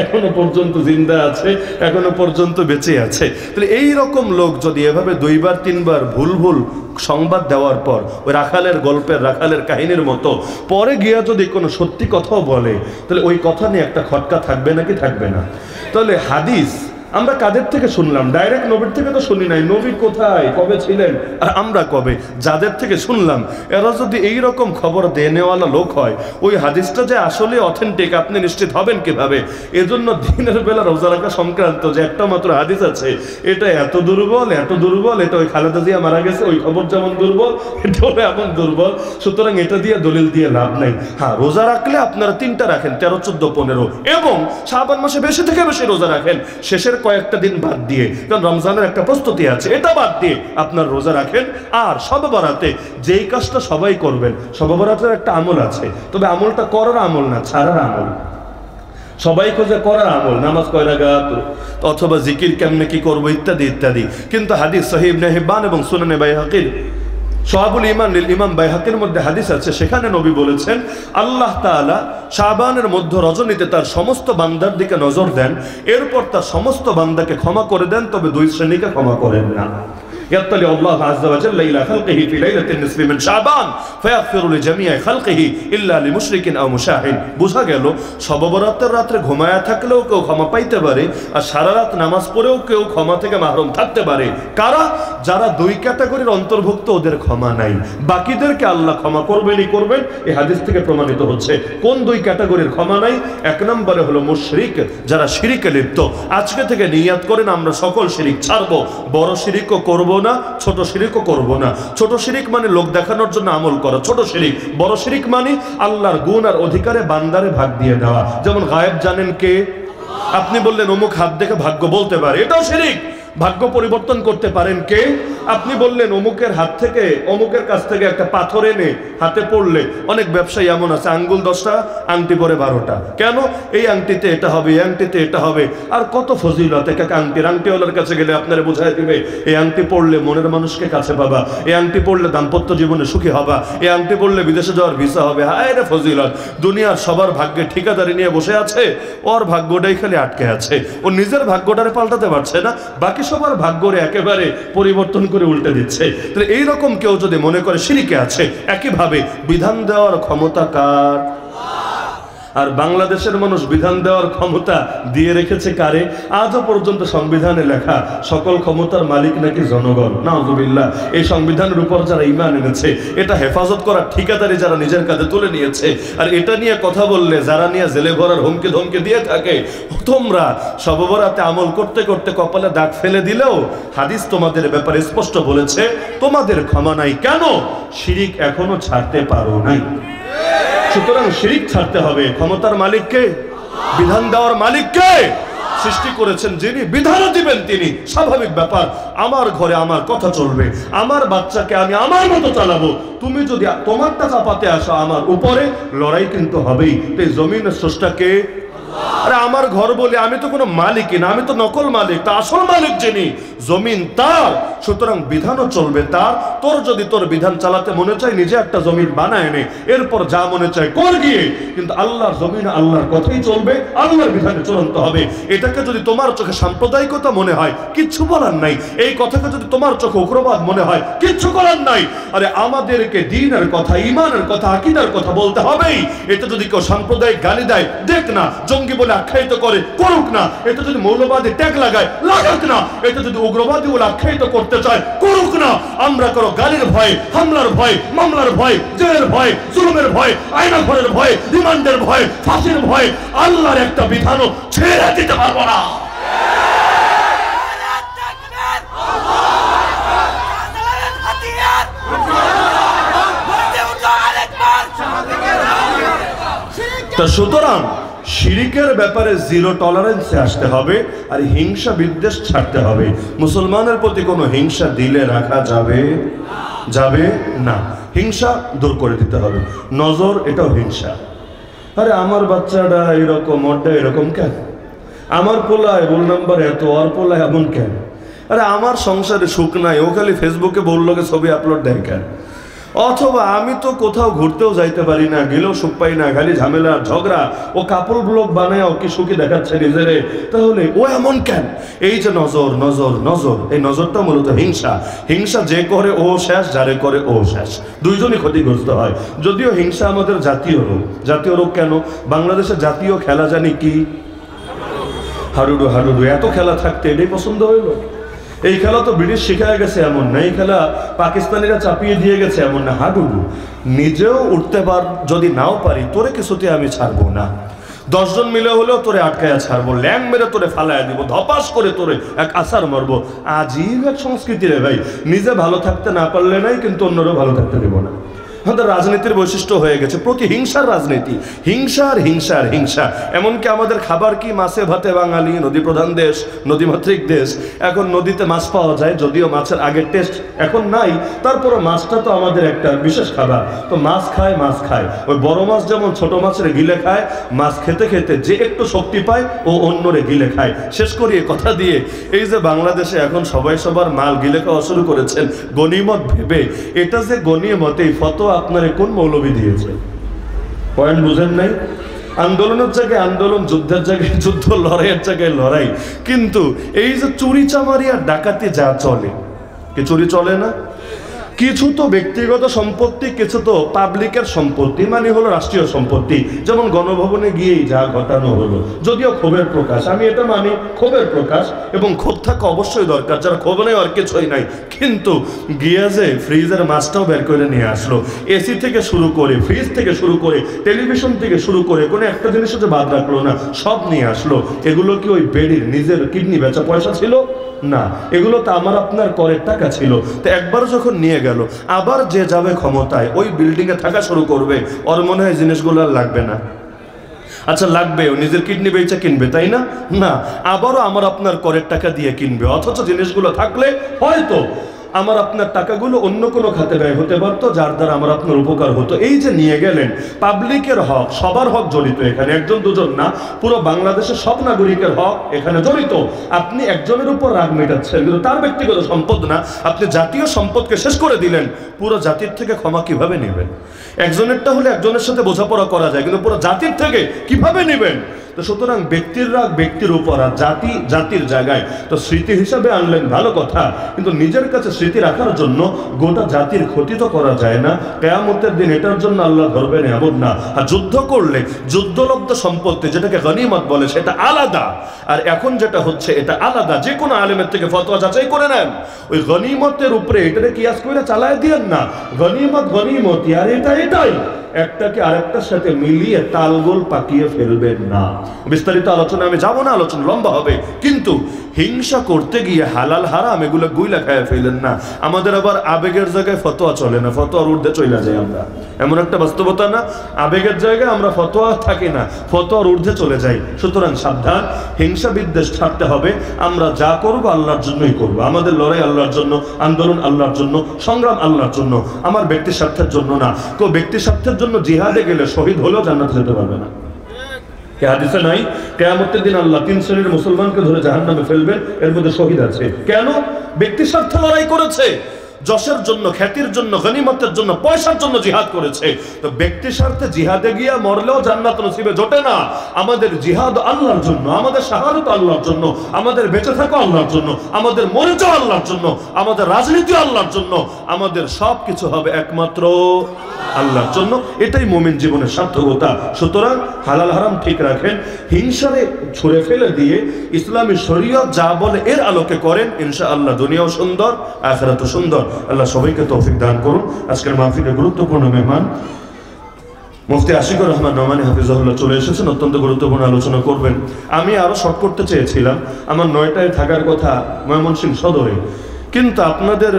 এখনো পর্যন্ত জিন্দা আছে, এখনো পর্যন্ত বেঁচে আছে। তাহলে এইরকম লোক যদি এভাবে 2বার 3বার ভুল সংবাদ দেওয়ার পর, ওই রাখালের গল্পের, রাখালের কাহিনীর মতো পরে গিয়া যদি কোনো সত্যি কথাও বলে, তাহলে ওই কথা নিয়ে একটা খটকা থাকবে নাকি থাকবে না? তাহলে হাদিস আমরা কাদের থেকে শুনলাম? ডাইরেক্ট নবীর থেকে তো শুনি নাই। নবী কোথায়, কবে ছিলেন, আর আমরা কবে? যাদের থেকে শুনলাম এরা যদি এইরকম খবর দেনেওয়ালা লোক হয়, ওই হাদিসটা যে আসলে অথেন্টিক আপনি নিশ্চিত হবেন কিভাবে? এজন্য দিনের বেলা রোজা রাখা সংক্রান্ত যে একটা মাত্র হাদিস আছে, এটা এত দুর্বল, এটা ওই খালেদা জিয়া মারা গেছে ওই খবর যেমন দুর্বল, এটাও এমন দুর্বল। সুতরাং এটা দিয়ে দলিল দিয়ে লাভ নাই। হ্যাঁ, রোজা রাখলে আপনারা 3টা রাখেন, 13, 14, 15, এবং শাবান মাসে বেশি থেকে বেশি রোজা রাখেন, শেষের কয়েকটা দিন বাদ দিয়ে, কারণ রমজানের একটা প্রস্তুতি আছে, এটা বাদ দিয়ে আপনার রোজা রাখেন। আর শবে বরাতে যেই কাজটা সবাই করবেন, শবে বরাতের একটা আমল আছে, তবে আমলটা করার আমল না, ছাড়ার আমল। সবাই খোঁজে করার আমল, নামাজ কয় রাকাত, অথবা জিকির কেমনে কি করবো, ইত্যাদি ইত্যাদি। কিন্তু হাদিস সহিহ ইবনে হিব্বান এবং সুনানে বাইহাকির শাআবুল ঈমান লিল ইমাম বাইহাকির মধ্যে হাদিস আছে, সেখানে নবী বলেছেন, আল্লাহ তাআলা শাবানের মধ্য রজনীতে তার সমস্ত বান্দার দিকে নজর দেন, এরপর তার সমস্ত বান্দাকে ক্ষমা করে দেন, তবে 2 শ্রেণীকে ক্ষমা করেন না। يطلع الله عز وجل إلى خلقه في ليلة النصف من شعبان فيغفر لجميع خلقه إلا لمشرك أو مشاهد। বোঝা গেল শবে বরাতের রাতে ঘুমায়া থাকলেও কেউ ক্ষমা পাইতে পারে, আর সারা রাত নামাজ পড়েও কেউ ক্ষমা থেকে মাহরুম থাকতে পারে। কারা? যারা 2 ক্যাটাগরির অন্তর্ভুক্ত, ওদের ক্ষমা নাই, বাকিদেরকে আল্লাহ ক্ষমা করবেনই করবেন। এই হাদিস থেকে প্রমাণিত হচ্ছে কোন 2 ক্যাটাগরির ক্ষমা নাই। 1 নম্বরে হলো মুশরিক, যারা শিরিকে লিপ্ত। আজকে থেকে নিয়াত করেন আমরা সকল শিরিক ছাড়বো, বড় শিরিকও করব না, ছোট শিরিকও করব না। ছোট শিরিক মানে লোক দেখানোর জন্য আমল করা, ছোট শিরিক। বড় শিরিক মানে আল্লাহর গুণ আর অধিকারে বান্দারে ভাগ দিয়ে দেওয়া। যেমন গায়েব জানেন কে? আপনি বললেন অমুক হাত দেখে ভাগ্য বলতে পারে, এটাও শিরিক। ভাগ্য পরিবর্তন করতে পারেন কে? আপনি বললেন অমুকের হাত থেকে, অমুকের কাছ থেকে একটা পাথর এনে হাতে পড়লে, অনেক ব্যবসায়ী এমন আছে আঙ্গুল 10টা, আংটি পরে 12টা। কেন? এই আংটিতে এটা হবে, এই আংটিতে এটা হবে, আর কত ফজিলত এক এক আংটির। আংটিওয়ালার কাছে গেলে আপনারা বোঝায় দিবে, এই আংটি পড়লে মনের মানুষকে কাছে পাবা, এই আংটি পড়লে দাম্পত্য জীবনে সুখী হবা, এই আংটি পড়লে বিদেশে যাওয়ার ভিসা হবে। হায় রে ফজিলত! দুনিয়ার সবার ভাগ্যে ঠিকাদারি নিয়ে বসে আছে, ওর ভাগ্যটাই খালি আটকে আছে, ও নিজের ভাগ্যটারে পাল্টাতে পারছে না, বাকি সবার ভাগ্যরে একেবারে পরিবর্তন করে উল্টে দিচ্ছে। তাহলে এইরকম কেউ যদি মনে করে শিরিকে আছে, একইভাবে বিধান দেওয়ার ক্ষমতা কার? আর বাংলাদেশের মানুষ বিধান দেওয়ার ক্ষমতা দিয়ে রেখেছে কারে? আজও পর্যন্ত সংবিধানে লেখা সকল ক্ষমতার মালিক নাকি জনগণ। নাউযুবিল্লাহ। এই সংবিধানের উপর যারা ঈমান এনেছে, এটা হেফাজত করার ঠিকাদারি যারা নিজের কাঁধে তুলে নিয়েছে, আর এটা নিয়ে কথা বললে যারা নিয়ে জেলে ভরার হুমকি ধমকি দিয়ে থাকে, তোমরা শবে বরাতে আমল করতে করতে কপালে দাগ ফেলে দিলেও হাদিস তোমাদের ব্যাপারে স্পষ্ট বলেছে তোমাদের ক্ষমা নাই। কেন? শিরিক এখনো ছাড়তে পারো নাই। সুতরাং শিরিক ছাড়তে হবে। ক্ষমতার মালিক কে? বিধান দেওয়ার মালিক কে? সৃষ্টি করেছেন যিনি, বিধানও দিবেন তিনি। স্বাভাবিক ব্যাপার, আমার ঘরে আমার কথা চলবে, আমার বাচ্চাকে আমি আমার মতো চালাবো। তুমি যদি তোমারটা চাপাতে আসো আমার উপরে, লড়াই কিন্তু হবেই। এই জমিনের স্রষ্টাকে, আরে আমার ঘর বলে আমি তো কোনো মালিকই না, আমি তো নকল মালিক। তা আসল মালিক যিনি, জমিন তার, সুতরাং বিধানও চলবে তার। তোর যদি তোর বিধান চালাতে মনে চায়, নিজে একটা জমিন বানায় নে, এরপর যা মনে চায় কর গিয়ে। কিন্তু আল্লাহর জমিন আল্লাহর কথাই চলবে, আল্লাহর বিধানে চলতে হবে। এটাকে যদি তোমার চোখে সাম্প্রদায়িকতা মনে হয়, কিচ্ছু বলার নাই। এই কথাকে যদি তোমার চোখে উগ্রবাদ মনে হয়, কিচ্ছু করার নাই। আরে আমাদেরকে দ্বীনের কথা, ঈমানের কথা, আকীদার কথা বলতে হবেই। এটা যদি কেউ সাম্প্রদায়িক গালি দেয়, দেখ না, জঙ্গি বলে আখ্যায়িত করে, করুক না। এটা যদি মৌলবাদী ট্যাগ লাগায়, লাগাক না। এটা যদি উগ্রবাদী বলে আখ্যায়িত করতে চায়, করুক না। আমরা কারো গালির ভয়, হামলার ভয়, মামলার ভয়, জেলের ভয়, জুলুমের ভয়, আয়না ঘরের ভয়, রিমান্ডের ভয়, ফাঁসির ভয়, আল্লাহর একটা বিধানও ছেড়ে দিতে পারবো না। সুতরাং শিরিকের ব্যাপারে জিরো টলারেন্সে আসতে হবে, আর হিংসা বিদ্বেষ ছাড়তে হবে। মুসলমানের প্রতি কোনো হিংসা দিলে রাখা যাবে যাবে না। হিংসা দূর করে দিতে হবে। নজর, এটাও হিংসা। আরে আমার বাচ্চাটা এরকম, ওরটা এরকম কেন? আমার পোলায় রোল নাম্বার এত, আর পোলায় এমন কেন? আরে আমার সংসারে সুখ নাই, ও খালি ফেসবুকে বললো ছবি আপলোড দেয় কেন? অথবা আমি তো কোথাও ঘুরতেও যাইতে পারি না, গেলেও সুখ পাই না, খালি ঝামেলা ঝগড়া। ও কাপড় ব্লগ বানায় কি সুখী দেখাচ্ছে নিজেরে, তাহলে ও এমন কেন? এই যে নজর নজর নজর, এই নজরটা মূলত হিংসা। হিংসা যে করে ও শেষ, যারে করে ও শেষ, দুইজনই ক্ষতিগ্রস্ত হয়। যদিও হিংসা আমাদের জাতীয় রোগ। জাতীয় রোগ কেন? বাংলাদেশের জাতীয় খেলা জানি কি? হাডুডু। হাডুডু এত খেলা থাকতে এটাই পছন্দ হইল? এই খেলা তো ব্রিটিশ শিখায় গেছে এমন না, এই খেলা পাকিস্তানিরা চাপিয়ে দিয়ে গেছে এমন না। হাডুডু। নিজেও উঠতে পার, যদি নাও পারি তোরে কিছুতে আমি ছাড়বো না। 10 জন মিলে হলেও তোরে আটকায়া ছাড়বো, ল্যাং মেরে তোরে ফালাইয়া দিব, ধপাস করে তোরে এক আছার মারবো। আজীব এক সংস্কৃতি রে ভাই। নিজে ভালো থাকতে না পারলে নাই, কিন্তু অন্যরাও ভালো থাকতে দেবো না। আমাদের রাজনীতির বৈশিষ্ট্য হয়ে গেছে প্রতিহিংসার রাজনীতি। হিংসার হিংসার হিংসা। এমনকি আমাদের খাবার কি? মাছে ভাতে বাঙালি, নদী প্রধান দেশ, নদীমাতৃক দেশ। এখন নদীতে মাছ পাওয়া যায়, যদিও মাছের আগের টেস্ট এখন নাই, তারপরে মাছটা তো আমাদের একটা বিশেষ খাবার। তো মাছ খায়, মাছ খায়। ওই বড় মাছ যেমন ছোট মাছের গিলে খায়, মাছ খেতে খেতে যে একটু শক্তি পায় ও অন্যরে গিলে খায়। শেষ করি কথা দিয়ে, এই যে বাংলাদেশে এখন সবাই সবার মাল গিলে খাওয়া শুরু করেছেন গনিমত ভেবে। এটা যে গনিমত, এই ফতোয়া আপনারে কোন মৌলবী দিয়েছে? পয়েন্ট বুঝেন নাই? আন্দোলনের জায়গায় আন্দোলন, যুদ্ধের জায়গায় যুদ্ধ, লড়াইয়ের জায়গায় লড়াই। কিন্তু এই যে চুরি চামারি আর ডাকাতি যা চলে, কি চুরি চলে না? কিছু তো ব্যক্তিগত সম্পত্তি, কিছু তো পাবলিকের সম্পত্তি, মানে হলো রাষ্ট্রীয় সম্পত্তি। যেমন গণভবনে গিয়েই যা ঘটানো হলো, যদিও ক্ষোভের প্রকাশ, আমি এটা মানি, ক্ষোভের প্রকাশ, এবং ক্ষোভ থাকা অবশ্যই দরকার। যারা ক্ষোভ নেই আর কিছুই নাই। কিন্তু গিয়ে যে ফ্রিজের মাছটাও বের করে নিয়ে আসলো, এসি থেকে শুরু করে, ফ্রিজ থেকে শুরু করে, টেলিভিশন থেকে শুরু করে, কোনো একটা জিনিসও যে বাদ রাখলো না, সব নিয়ে আসলো। এগুলো কি ওই বেডির নিজের কিডনি বেচা পয়সা ছিল? না, এগুলো তো আমার আপনার করের টাকা ছিল। তো একবার যখন নিয়ে গেল, আবার যে যাবে ক্ষমতায় ওই বিল্ডিং এ থাকা শুরু করবে, ওর মনে হয় জিনিসগুলো আর লাগবে না। আচ্ছা লাগবে, ও নিজের কিডনি বেচা কিনবে, তাই না? না, আবারও আমার আপনার করের টাকা দিয়ে কিনবে। অথচ জিনিসগুলো থাকলে হয়তো আমার আপনার টাকাগুলো অন্য কোনো খাতে ব্যয় হতে পারতো, যার দ্বারা আমার আপনার উপকার হতো। এই যে নিয়ে গেলেন, পাবলিকের হক, সবার হক জড়িত এখানে, একজন দুজন না, পুরো বাংলাদেশের সব নাগরিকের হক এখানে জড়িত। আপনি একজনের উপর রাগ মেটাচ্ছেন, কিন্তু তার ব্যক্তিগত সম্পদ না। আপনি জাতীয় সম্পদকে শেষ করে দিলেন, পুরো জাতির থেকে ক্ষমা কিভাবে নেবেন? একজনেরটা হলে একজনের সাথে বোঝাপড়া করা যায়, কিন্তু পুরো জাতির থেকে কিভাবে নেবেন? তো সুতরাং ব্যক্তির রাগ ব্যক্তির উপর, আর জাতি জাতির জায়গায়। তো স্মৃতি হিসাবে আনলেন, ভালো কথা, কিন্তু নিজের কাছে স্মৃতি রাখার জন্য গোটা জাতির ক্ষতি তো করা যায় না। কিয়ামতের দিন এটার জন্য আল্লাহ ধরবেন এমন না। আর যুদ্ধ করলে যুদ্ধলব্ধ সম্পত্তি, যেটাকে গনিমত বলে, সেটা আলাদা। আর এখন যেটা হচ্ছে এটা আলাদা। যে কোনো আলেমের থেকে ফতোয়া যাচাই করে নেন, ওই গনিমতের উপরে এটাকে কিয়াস করে চালায় দিয়েন না। গনিমত গনিমতই, আর এটা এটাই। একটাকে আরেকটার সাথে মিলিয়ে তালগোল পাকিয়ে ফেলবেন না। বিস্তারিত আলোচনা আমি যাব না, আলোচনা লম্বা হবে। কিন্তু হিংসা করতে গিয়ে হালাল হারাম এগুলো গুইলা খায় ফেলেন না। আমাদের আবার আবেগের জায়গায় ফতোয়া চলে না, ফতোয়ার ঊর্ধ্বে চলে যায় আমরা। এমন একটা বাস্তবতা না, আবেগের জায়গায় আমরা ফতোয়া থাকি না, ফতোয়ার ঊর্ধ্বে চলে যাই। সুতরাং সাবধান, হিংসা বিদ্বেষ ছাড়তে হবে। আমরা যা করবো আল্লাহর জন্যই করবো। আমাদের লড়াই আল্লাহর জন্য, আন্দোলন আল্লাহর জন্য, সংগ্রাম আল্লাহর জন্য, আমার ব্যক্তি স্বার্থের জন্য না। কেউ ব্যক্তি স্বার্থের জন্য জিহাদে গেলে শহীদ হলেও জান্নাতে যেতে পারবে না। হাদিসে নাই কিয়ামতের দিন আল্লাহ 3 শ্রেণীর মুসলমানকে ধরে জাহান্নামে ফেলবেন, এর মধ্যে শহীদ আছে। কেন? ব্যক্তি স্বার্থে লড়াই করেছে, যশের জন্য, খ্যাতির জন্য, গনিমতের জন্য, পয়সার জন্য জিহাদ করেছে। তো ব্যক্তি স্বার্থে জিহাদে গিয়া মরলেও জান্নাত নসিবে জোটে না। আমাদের জিহাদ আল্লাহর জন্য, আমাদের শাহাদাত আল্লাহর জন্য, আমাদের বেঁচে থাকা আল্লাহর জন্য, আমাদের মরে যাওয়া আল্লাহর জন্য, আমাদের রাজনীতি আল্লাহর জন্য, আমাদের সব কিছু হবে একমাত্র আল্লাহর জন্য। এটাই মুমিন জীবনের সার্থকতা। সুতরাং হালাল হারাম ঠিক রাখেন, হিংসারে ছুঁড়ে ফেলে দিয়ে ইসলামী শরীয়ত যা বলে এর আলোকে করেন, ইনশাআল্লাহ দুনিয়াও সুন্দর, আখিরাতও সুন্দর। আল্লাহ সবাইকে তৌফিক দান করুন। আজকের মাহফিলে গুরুত্বপূর্ণ মেহমান মুফতি আশিকুর রহমান নোমানী হাফিজাহুল্লাহ চলে এসেছেন, অত্যন্ত গুরুত্বপূর্ণ আলোচনা করবেন। আমি আরো শর্ট করতে চেয়েছিলাম, আমার 9টায় থাকার কথা ময়মনসিংহ সদরে, কিন্তু আপনাদের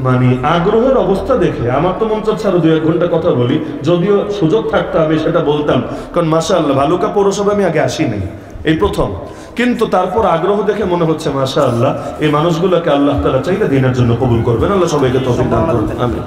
মানে আগ্রহের অবস্থা দেখে আমার তো মন চাচ্ছে আরো 2-1 ঘন্টা কথা বলি। যদিও সুযোগ থাকতে আমি সেটা বলতাম, কারণ মাশাআল্লাহ ভালুকা পৌরসভা আমি আগে আসিনি, এই প্রথম। কিন্তু তারপর আগ্রহ দেখে মনে হচ্ছে মাশাআল্লাহ এই মানুষগুলোকে আল্লাহ তাআলা চাইলে দিনের জন্য কবুল করবেন। আল্লাহ সবাইকে তৌফিক দান করুন। আমিন।